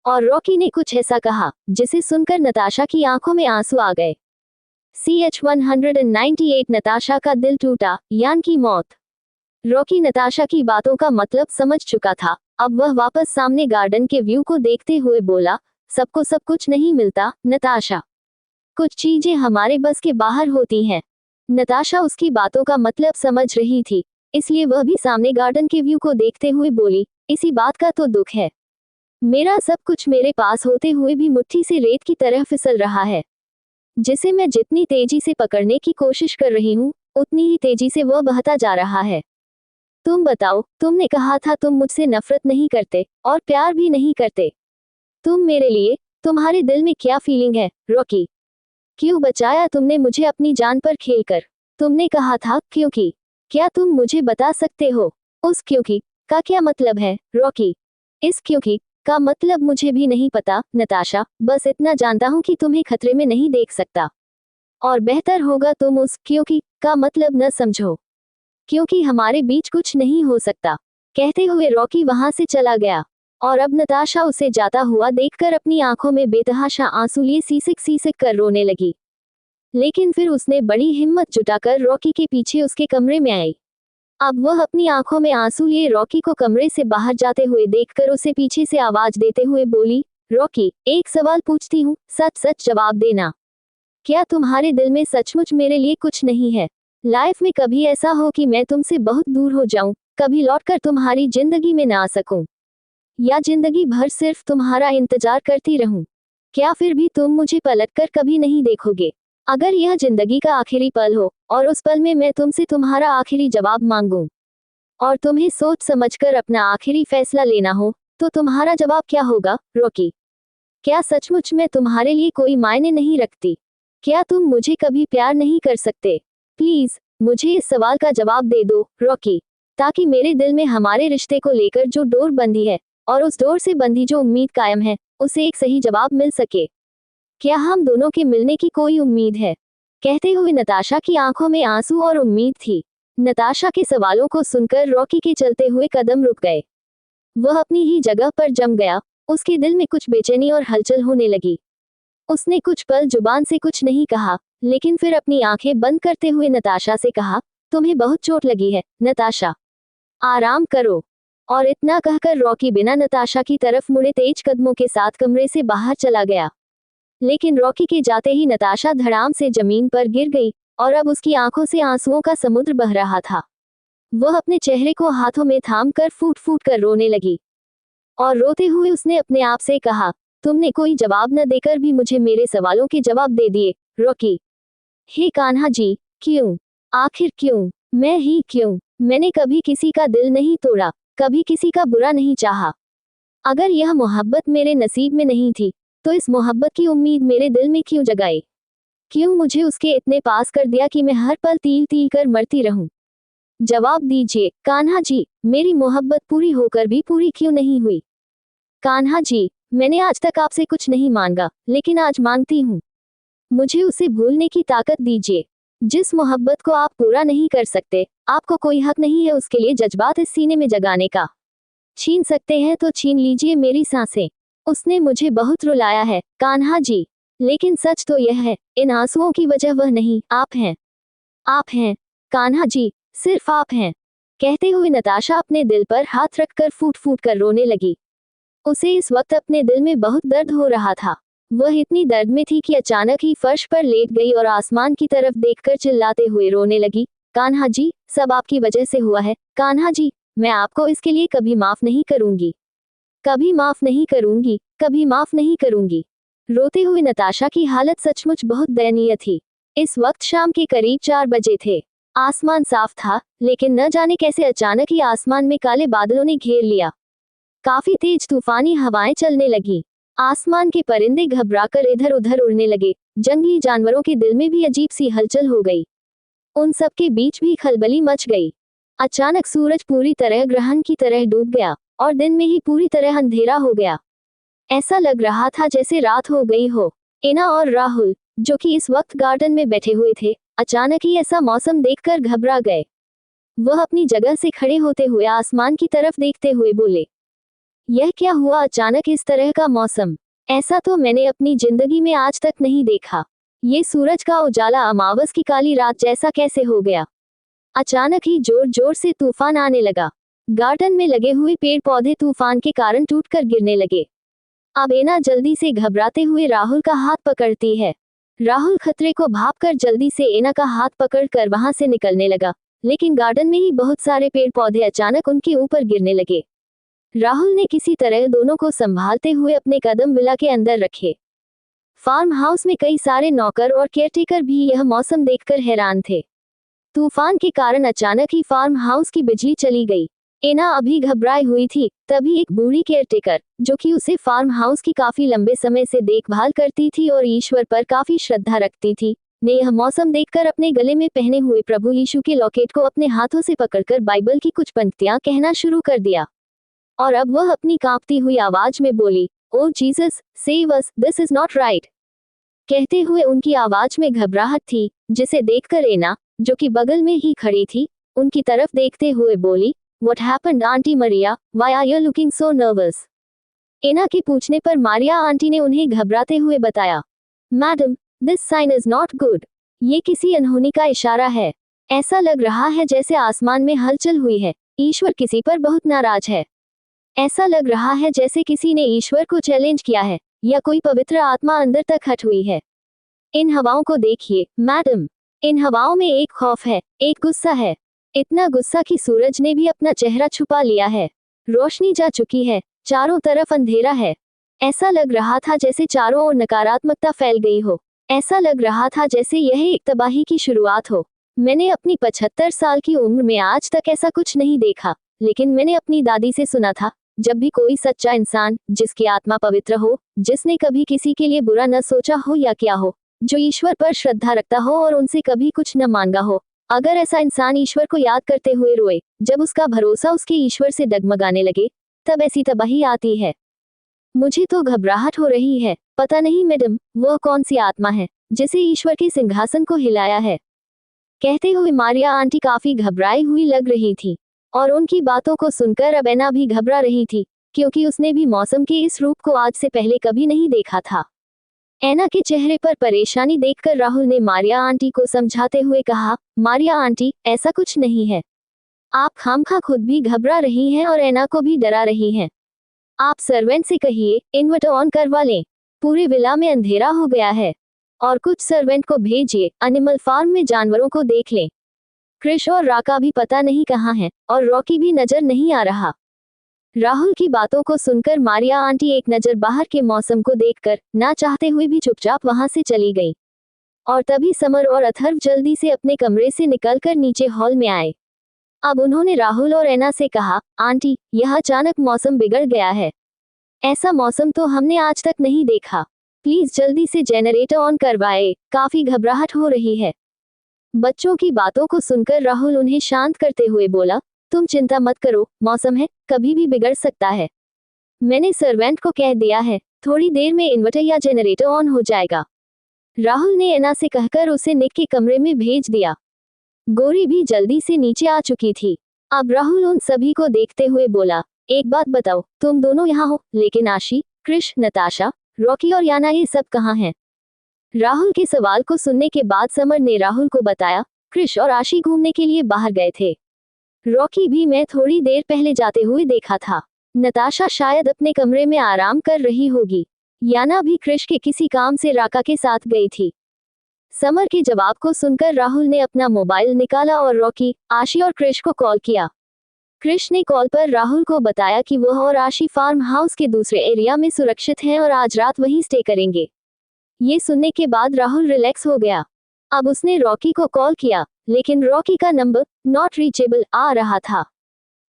और रॉकी ने कुछ ऐसा कहा जिसे सुनकर नताशा की आंखों में आंसू आ गए। CH-198 नताशा का दिल टूटा, यान की मौत। रॉकी नताशा की बातों का मतलब समझ चुका था। अब वह वापस सामने गार्डन के व्यू को देखते हुए बोला, सबको सब कुछ नहीं मिलता नताशा, कुछ चीजें हमारे बस के बाहर होती हैं। नताशा उसकी बातों का मतलब समझ रही थी, इसलिए वह भी सामने गार्डन के व्यू को देखते हुए बोली, इसी बात का तो दुख है, मेरा सब कुछ मेरे पास होते हुए भी मुट्ठी से रेत की तरह फिसल रहा है, जिसे मैं जितनी तेजी से पकड़ने की कोशिश कर रही हूँ उतनी ही तेजी से वह बहता जा रहा है। तुम बताओ, तुमने कहा था तुम मुझसे नफरत नहीं करते और प्यार भी नहीं करते। तुम मेरे लिए, तुम्हारे दिल में क्या फीलिंग है रॉकी? क्यों बचाया तुमने मुझे अपनी जान पर खेलकर? तुमने कहा था क्योंकि। क्या तुम मुझे बता सकते हो उस क्योंकि का क्या मतलब है रॉकी? इस क्योंकि का मतलब मुझे भी नहीं पता नताशा, बस इतना जानता हूँ कि तुम्हें खतरे में नहीं देख सकता, और बेहतर होगा तुम उस क्योंकि का मतलब न समझो, क्योंकि हमारे बीच कुछ नहीं हो सकता। कहते हुए रॉकी वहां से चला गया। और अब नताशा उसे जाता हुआ देखकर अपनी आंखों में बेतहाशा आंसू लिए सीसक कर रोने लगी। लेकिन फिर उसने बड़ी हिम्मत जुटाकर रॉकी के पीछे उसके कमरे में आई। अब वह अपनी आंखों में आंसू लिए रॉकी को कमरे से बाहर जाते हुए देखकर उसे पीछे से आवाज देते हुए बोली, रॉकी, एक सवाल पूछती हूँ, सच सच जवाब देना। क्या तुम्हारे दिल में सचमुच मेरे लिए कुछ नहीं है? लाइफ में कभी ऐसा हो कि मैं तुमसे बहुत दूर हो जाऊं, कभी लौटकर तुम्हारी जिंदगी में ना आ सकूं, या जिंदगी भर सिर्फ तुम्हारा इंतजार करती रहूं? क्या फिर भी तुम मुझे पलटकर कभी नहीं देखोगे? अगर यह जिंदगी का आखिरी पल हो और उस पल में मैं तुमसे तुम्हारा आखिरी जवाब मांगूं और तुम्हें सोच समझकर अपना आखिरी फैसला लेना हो, तो तुम्हारा जवाब क्या होगा रॉकी? क्या सचमुच मैं तुम्हारे लिए कोई मायने नहीं रखती? क्या तुम मुझे कभी प्यार नहीं कर सकते? प्लीज मुझे इस सवाल का जवाब दे दो, रॉकी, ताकि मेरे दिल में हमारे रिश्ते को लेकर जो डोर बंधी है और उस डोर से बंधी जो उम्मीद कायम है, उसे एक सही जवाब मिल सके। क्या हम दोनों के मिलने की कोई उम्मीद है? कहते हुए नताशा की आंखों में आंसू और उम्मीद थी। नताशा के सवालों को सुनकर रॉकी के चलते हुए कदम रुक गए। वह अपनी ही जगह पर जम गया। उसके दिल में कुछ बेचैनी और हलचल होने लगी। उसने कुछ पल जुबान से कुछ नहीं कहा, लेकिन फिर अपनी आंखें बंद करते हुए नताशा से कहा, तुम्हें बहुत चोट लगी है, नताशा, आराम करो। और इतना कहकर रॉकी बिना नताशा की तरफ मुड़े तेज कदमों के साथ कमरे से बाहर चला गया। लेकिन रॉकी के जाते ही नताशा धड़ाम से जमीन पर गिर गई और अब उसकी आंखों से आंसुओं का समुद्र बह रहा था। वह अपने चेहरे को हाथों में थाम कर फूट फूट कर रोने लगी और रोते हुए उसने अपने आप से कहा, तुमने कोई जवाब न देकर भी मुझे मेरे सवालों के जवाब दे दिए, रॉकी। हे कान्हा जी, क्यों? आखिर क्यों? मैं ही क्यों? मैंने कभी किसी का दिल नहीं तोड़ा, कभी किसी का बुरा नहीं चाहा। अगर यह मोहब्बत मेरे नसीब में नहीं थी, तो इस मोहब्बत की उम्मीद मेरे दिल में क्यों जगाई? क्यों मुझे उसके इतने पास कर दिया कि मैं हर पल तिल तिल कर मरती रहूं? जवाब दीजिए, कान्हा जी, मेरी मोहब्बत पूरी होकर भी पूरी क्यों नहीं हुई? कान्हा जी, मैंने आज तक आपसे कुछ नहीं मांगा, लेकिन आज मांगती हूँ। मुझे उसे भूलने की ताकत दीजिए। जिस मोहब्बत को आप पूरा नहीं कर सकते, आपको कोई हक नहीं है उसके लिए जज्बात इस सीने में जगाने का। छीन सकते हैं तो छीन लीजिए मेरी सांसें। उसने मुझे बहुत रुलाया है, कान्हा जी, लेकिन सच तो यह है, इन आंसुओं की वजह वह नहीं, आप हैं। आप हैं, कान्हा जी, सिर्फ आप हैं। कहते हुए नताशा अपने दिल पर हाथ रखकर फूट फूट कर रोने लगी। उसे इस वक्त अपने दिल में बहुत दर्द हो रहा था। वह इतनी दर्द में थी कि अचानक ही फर्श पर लेट गई और आसमान की तरफ देखकर चिल्लाते हुए रोने लगी, कान्हा जी, सब आपकी वजह से हुआ है, कान्हा जी, मैं आपको इसके लिए कभी माफ नहीं करूंगी। कभी माफ नहीं करूंगी, कभी माफ नहीं करूंगी। रोते हुए नताशा की हालत सचमुच बहुत दयनीय थी। इस वक्त शाम के करीब 4 बजे थे। आसमान साफ था, लेकिन न जाने कैसे अचानक ही आसमान में काले बादलों ने घेर लिया। काफी तेज तूफानी हवाएं चलने लगी। आसमान के परिंदे घबराकर इधर उधर उड़ने लगे। जंगली जानवरों के दिल में भी अजीब सी हलचल हो गई। उन सब के बीच भी खलबली मच गई। अचानक सूरज पूरी तरह ग्रहण की तरह डूब गया और दिन में ही पूरी तरह अंधेरा हो गया। ऐसा लग रहा था जैसे रात हो गई हो। एना और राहुल, जो कि इस वक्त गार्डन में बैठे हुए थे, अचानक ही ऐसा मौसम देखकर घबरा गए। वह अपनी जगह से खड़े होते हुए आसमान की तरफ देखते हुए बोले, यह क्या हुआ अचानक इस तरह का मौसम? ऐसा तो मैंने अपनी जिंदगी में आज तक नहीं देखा। ये सूरज का उजाला अमावस की काली रात जैसा कैसे हो गया? अचानक ही जोर जोर से तूफान आने लगा। गार्डन में लगे हुए पेड़ पौधे तूफान के कारण टूटकर गिरने लगे। अब एना जल्दी से घबराते हुए राहुल का हाथ पकड़ती है। राहुल खतरे को भांपकर जल्दी से एना का हाथ पकड़कर वहां से निकलने लगा, लेकिन गार्डन में ही बहुत सारे पेड़ पौधे अचानक उनके ऊपर गिरने लगे। राहुल ने किसी तरह दोनों को संभालते हुए अपने कदम विला के अंदर रखे। फार्म हाउस में कई सारे नौकर और केयरटेकर भी यह मौसम देखकर हैरान थे। तूफान के कारण अचानक ही फार्म हाउस की बिजली चली गई। एना अभी घबराई हुई थी, तभी एक बूढ़ी केयरटेकर, जो कि उसे फार्म हाउस की काफी लंबे समय से देखभाल करती थी और ईश्वर पर काफी श्रद्धा रखती थी, ने यह मौसम देखकर अपने गले में पहने हुए प्रभु यीशु के लॉकेट को अपने हाथों से पकड़कर बाइबल की कुछ पंक्तियां कहना शुरू कर दिया। और अब वह अपनी कांपती हुई आवाज में बोली, oh Jesus, save us, this is not right. कहते हुए उनकी आवाज में घबराहट थी, जिसे देखकर एना, जो कि बगल में ही खड़ी थी, उनकी तरफ देखते हुए बोली, what happened aunty Maria, why are you looking so nervous? Ena के पूछने पर मारिया आंटी ने उन्हें घबराते हुए बताया, madam, this sign is not good. ये किसी अनहोनी का इशारा है। ऐसा लग रहा है जैसे आसमान में हलचल हुई है। ईश्वर किसी पर बहुत नाराज है। ऐसा लग रहा है जैसे किसी ने ईश्वर को चैलेंज किया है, या कोई पवित्र आत्मा अंदर तक हट हुई है। इन हवाओं को देखिए, मैडम। इन हवाओं में एक खौफ है, एक गुस्सा है। इतना गुस्सा कि सूरज ने भी अपना चेहरा छुपा लिया है। रोशनी जा चुकी है, चारों तरफ अंधेरा है। ऐसा लग रहा था जैसे चारों ओर नकारात्मकता फैल गई हो। ऐसा लग रहा था जैसे यह एक तबाही की शुरुआत हो। मैंने अपनी 75 साल की उम्र में आज तक ऐसा कुछ नहीं देखा, लेकिन मैंने अपनी दादी से सुना था, जब भी कोई सच्चा इंसान, जिसकी आत्मा पवित्र हो, जिसने कभी किसी के लिए बुरा न सोचा हो या किया हो, जो ईश्वर पर श्रद्धा रखता हो और उनसे कभी कुछ न मांगा हो, अगर ऐसा इंसान ईश्वर को याद करते हुए रोए, जब उसका भरोसा उसके ईश्वर से डगमगाने लगे, तब ऐसी तबाही आती है। मुझे तो घबराहट हो रही है। पता नहीं मैडम, वह कौन सी आत्मा है जिसे ईश्वर के सिंहासन को हिलाया है। कहते हुए मारिया आंटी काफी घबराई हुई लग रही थी, और उनकी बातों को सुनकर अब एना भी घबरा रही थी, क्योंकि उसने भी मौसम के इस रूप को आज से पहले कभी नहीं देखा था। एना के चेहरे पर परेशानी देखकर राहुल ने मारिया आंटी को समझाते हुए कहा, मारिया आंटी, ऐसा कुछ नहीं है। आप खामखा खुद भी घबरा रही हैं और एना को भी डरा रही हैं। आप सर्वेंट से कहिए, इन्वर्टर ऑन करवा लें। पूरे विला में अंधेरा हो गया है। और कुछ सर्वेंट को भेजिए, एनिमल फार्म में जानवरों को देख लें। क्रिश और राका भी पता नहीं कहाँ हैं, और रॉकी भी नजर नहीं आ रहा। राहुल की बातों को सुनकर मारिया आंटी एक नजर बाहर के मौसम को देखकर, ना चाहते हुए भी चुपचाप वहां से चली गई। और तभी समर और अथर्व जल्दी से अपने कमरे से निकलकर नीचे हॉल में आए। अब उन्होंने राहुल और एना से कहा, आंटी, यह अचानक मौसम बिगड़ गया है। ऐसा मौसम तो हमने आज तक नहीं देखा। प्लीज जल्दी से जनरेटर ऑन करवाए, काफी घबराहट हो रही है। बच्चों की बातों को सुनकर राहुल उन्हें शांत करते हुए बोला, तुम चिंता मत करो, मौसम है, कभी भी बिगड़ सकता है। मैंने सर्वेंट को कह दिया है, थोड़ी देर में इन्वर्टर या जनरेटर ऑन हो जाएगा। राहुल ने एना से कहकर उसे निक के कमरे में भेज दिया। गौरी भी जल्दी से नीचे आ चुकी थी। अब राहुल उन सभी को देखते हुए बोला, एक बात बताओ, तुम दोनों यहाँ हो, लेकिन आशी, क्रिश, नताशा, रॉकी और याना ये सब कहाँ हैं? राहुल के सवाल को सुनने के बाद समर ने राहुल को बताया, क्रिश और आशी घूमने के लिए बाहर गए थे। रॉकी भी मैं थोड़ी देर पहले जाते हुए देखा था। नताशा शायद अपने कमरे में आराम कर रही होगी। याना भी क्रिश के किसी काम से राका के साथ गई थी। समर के जवाब को सुनकर राहुल ने अपना मोबाइल निकाला और रॉकी, आशी और क्रिश को कॉल किया। क्रिश ने कॉल पर राहुल को बताया कि वह और आशी फार्म हाउस के दूसरे एरिया में सुरक्षित हैं और आज रात वहीं स्टे करेंगे। ये सुनने के बाद राहुल रिलैक्स हो गया। अब उसने रॉकी को कॉल किया, लेकिन रॉकी का नंबर नॉट रीचेबल आ रहा था।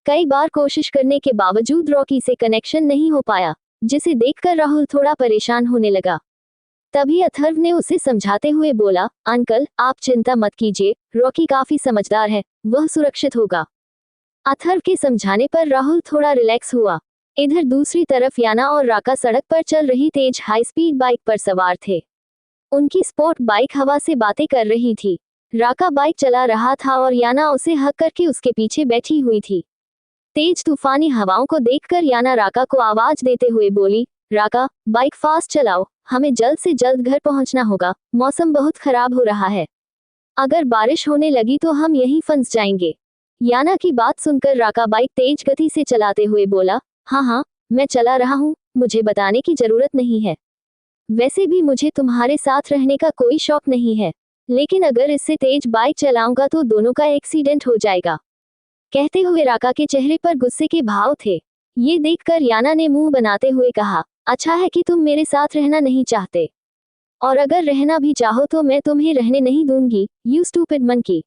कई बार कोशिश करने के बावजूद रॉकी से कनेक्शन नहीं हो पाया, जिसे देखकर राहुल थोड़ा परेशान होने लगा। तभी अथर्व ने उसे समझाते हुए बोला, अंकल, आप चिंता मत कीजिए, रॉकी काफी समझदार है, वह सुरक्षित होगा। अथर्व के समझाने पर राहुल थोड़ा रिलैक्स हुआ। इधर दूसरी तरफ याना और राका सड़क पर चल रही तेज हाई स्पीड बाइक पर सवार थे। उनकी स्पोर्ट बाइक हवा से बातें कर रही थी। राका बाइक चला रहा था और याना उसे हक करके उसके पीछे बैठी हुई थी। तेज तूफानी हवाओं को देखकर याना राका को आवाज देते हुए बोली, राका, बाइक फास्ट चलाओ, हमें जल्द से जल्द घर पहुंचना होगा, मौसम बहुत खराब हो रहा है। अगर बारिश होने लगी तो हम यहीं फंस जाएंगे। याना की बात सुनकर राका बाइक तेज गति से चलाते हुए बोला, हाँ, मैं चला रहा हूँ, मुझे बताने की जरूरत नहीं है। वैसे भी मुझे तुम्हारे साथ रहने का कोई शौक नहीं है, लेकिन अगर इससे तेज बाइक चलाऊंगा तो दोनों का एक्सीडेंट हो जाएगा। कहते हुए राका के चेहरे पर गुस्से के भाव थे। ये देखकर याना ने मुंह बनाते हुए कहा, अच्छा है कि तुम मेरे साथ रहना नहीं चाहते, और अगर रहना भी चाहो तो मैं तुम्हें रहने नहीं दूंगी, यू स्टूपिड मंकी।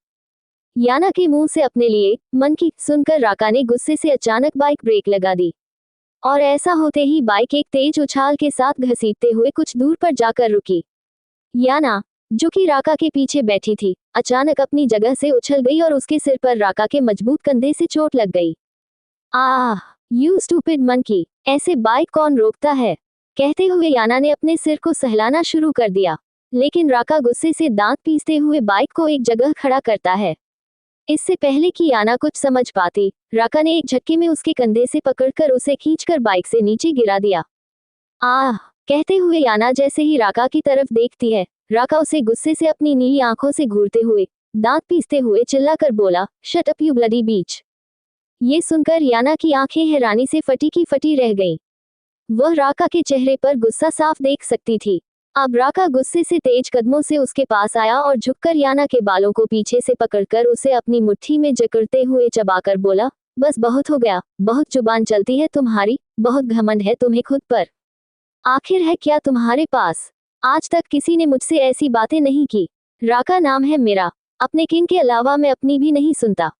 याना के मुंह से अपने लिए मंकी सुनकर राका ने गुस्से से अचानक बाइक ब्रेक लगा दी, और ऐसा होते ही बाइक एक तेज उछाल के साथ घसीटते हुए कुछ दूर पर जाकर रुकी। याना, जो कि राका के पीछे बैठी थी, अचानक अपनी जगह से उछल गई और उसके सिर पर राका के मजबूत कंधे से चोट लग गई। आह, यू स्टूपिड मंकी, ऐसे बाइक कौन रोकता है? कहते हुए याना ने अपने सिर को सहलाना शुरू कर दिया, लेकिन राका गुस्से से दांत पीसते हुए बाइक को एक जगह खड़ा करता है। इससे पहले कि याना कुछ समझ पाती, राका ने एक झटके में उसके कंधे से पकड़कर उसे खींचकर बाइक से नीचे गिरा दिया। आह, कहते हुए याना जैसे ही राका की तरफ देखती है, राका उसे गुस्से से अपनी नीली आंखों से घूरते हुए, दांत पीसते हुए चिल्लाकर बोला, शट अप यू ब्लडी बीच। ये सुनकर याना की आंखें हैरानी से फटी की फटी रह गईं। वह राका के चेहरे पर गुस्सा साफ देख सकती थी। अब राका गुस्से से तेज कदमों से उसके पास आया और झुककर याना के बालों को पीछे से पकड़कर उसे अपनी मुट्ठी में जकड़ते हुए चबाकर बोला, बस बहुत हो गया, बहुत जुबान चलती है तुम्हारी, बहुत घमंड है तुम्हें खुद पर। आखिर है क्या तुम्हारे पास? आज तक किसी ने मुझसे ऐसी बातें नहीं की। राका नाम है मेरा, अपने किंग के अलावा मैं अपनी भी नहीं सुनता।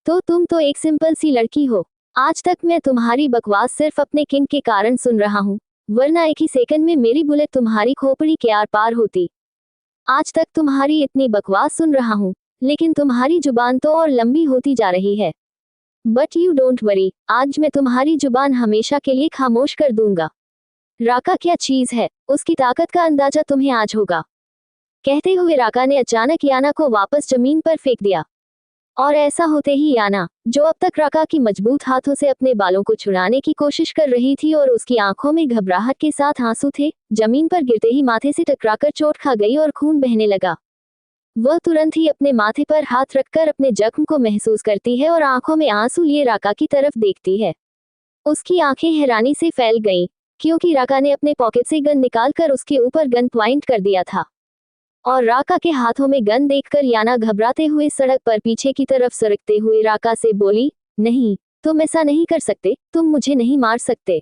तो तुम तो एक सिंपल सी लड़की हो। आज तक मैं तुम्हारी बकवास सिर्फ अपने किंग के कारण सुन रहा हूँ, वरना एक ही सेकंड में मेरी बुलेट तुम्हारी खोपड़ी के आर पार होती। आज तक तुम्हारी इतनी बकवास सुन रहा हूँ, लेकिन तुम्हारी जुबान तो और लंबी होती जा रही है। बट यू डोंट वरी, आज मैं तुम्हारी जुबान हमेशा के लिए खामोश कर दूंगा। राका क्या चीज है, उसकी ताकत का अंदाजा तुम्हें आज होगा। कहते हुए राका ने अचानक याना को वापस जमीन पर फेंक दिया। और ऐसा होते ही याना, जो अब तक राका की मजबूत हाथों से अपने बालों को छुड़ाने की कोशिश कर रही थी और उसकी आंखों में घबराहट के साथ आंसू थे, जमीन पर गिरते ही माथे से टकराकर चोट खा गई और खून बहने लगा। वह तुरंत ही अपने माथे पर हाथ रखकर अपने जख्म को महसूस करती है और आंखों में आंसू लिए राका की तरफ देखती है। उसकी आंखें हैरानी से फैल गईं, क्योंकि राका ने अपने पॉकेट से गन निकालकर उसके ऊपर गन पॉइंट कर दिया था। और राका के हाथों में गन देखकर याना घबराते हुए सड़क पर पीछे की तरफ सरकते हुए राका से बोली, नहीं, तुम ऐसा नहीं कर सकते, तुम मुझे नहीं मार सकते।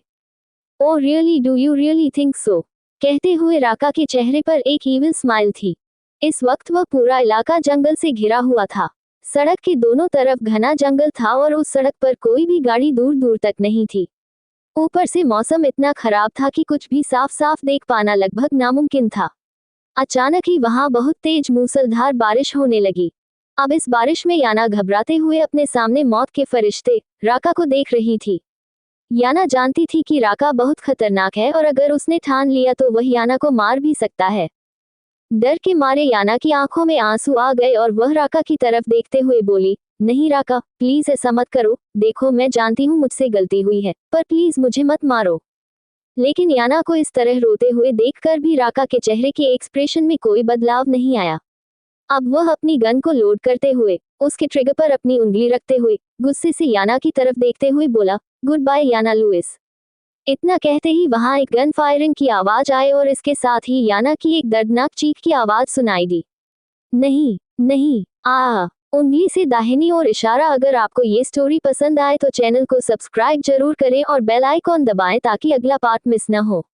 Oh really, do you really think so? कहते हुए राका के चेहरे पर एक ईविल स्माइल थी। इस वक्त वह पूरा इलाका जंगल से घिरा हुआ था। सड़क के दोनों तरफ घना जंगल था और उस सड़क पर कोई भी गाड़ी दूर दूर तक नहीं थी। ऊपर से मौसम इतना खराब था कि कुछ भी साफ साफ देख पाना लगभग नामुमकिन था। अचानक ही वहां बहुत तेज मूसलधार बारिश होने लगी। अब इस बारिश में याना घबराते हुए अपने सामने मौत के फरिश्ते राका को देख रही थी। याना जानती थी कि राका बहुत खतरनाक है और अगर उसने ठान लिया तो वह याना को मार भी सकता है। डर के मारे याना की आंखों में आंसू आ गए और वह राका की तरफ देखते हुए बोली, नहीं राका, प्लीज ऐसा मत करो, देखो मैं जानती हूँ मुझसे गलती हुई है, पर प्लीज मुझे मत मारो। लेकिन याना को इस तरह रोते हुए देखकर भी राका के चेहरे के एक्सप्रेशन में कोई बदलाव नहीं आया। अब वह अपनी गन को लोड करते हुए, उसके ट्रिगर पर अपनी उंगली रखते हुए, गुस्से से याना की तरफ देखते हुए बोला, गुड बाय याना लुइस। इतना कहते ही वहां एक गन फायरिंग की आवाज आई और इसके साथ ही याना की एक दर्दनाक चीख की आवाज सुनाई दी। नहीं, नहीं, उंगली से दाहिनी ओर इशारा। अगर आपको ये स्टोरी पसंद आए तो चैनल को सब्सक्राइब जरूर करें और बेल आइकॉन दबाएं ताकि अगला पार्ट मिस न हो।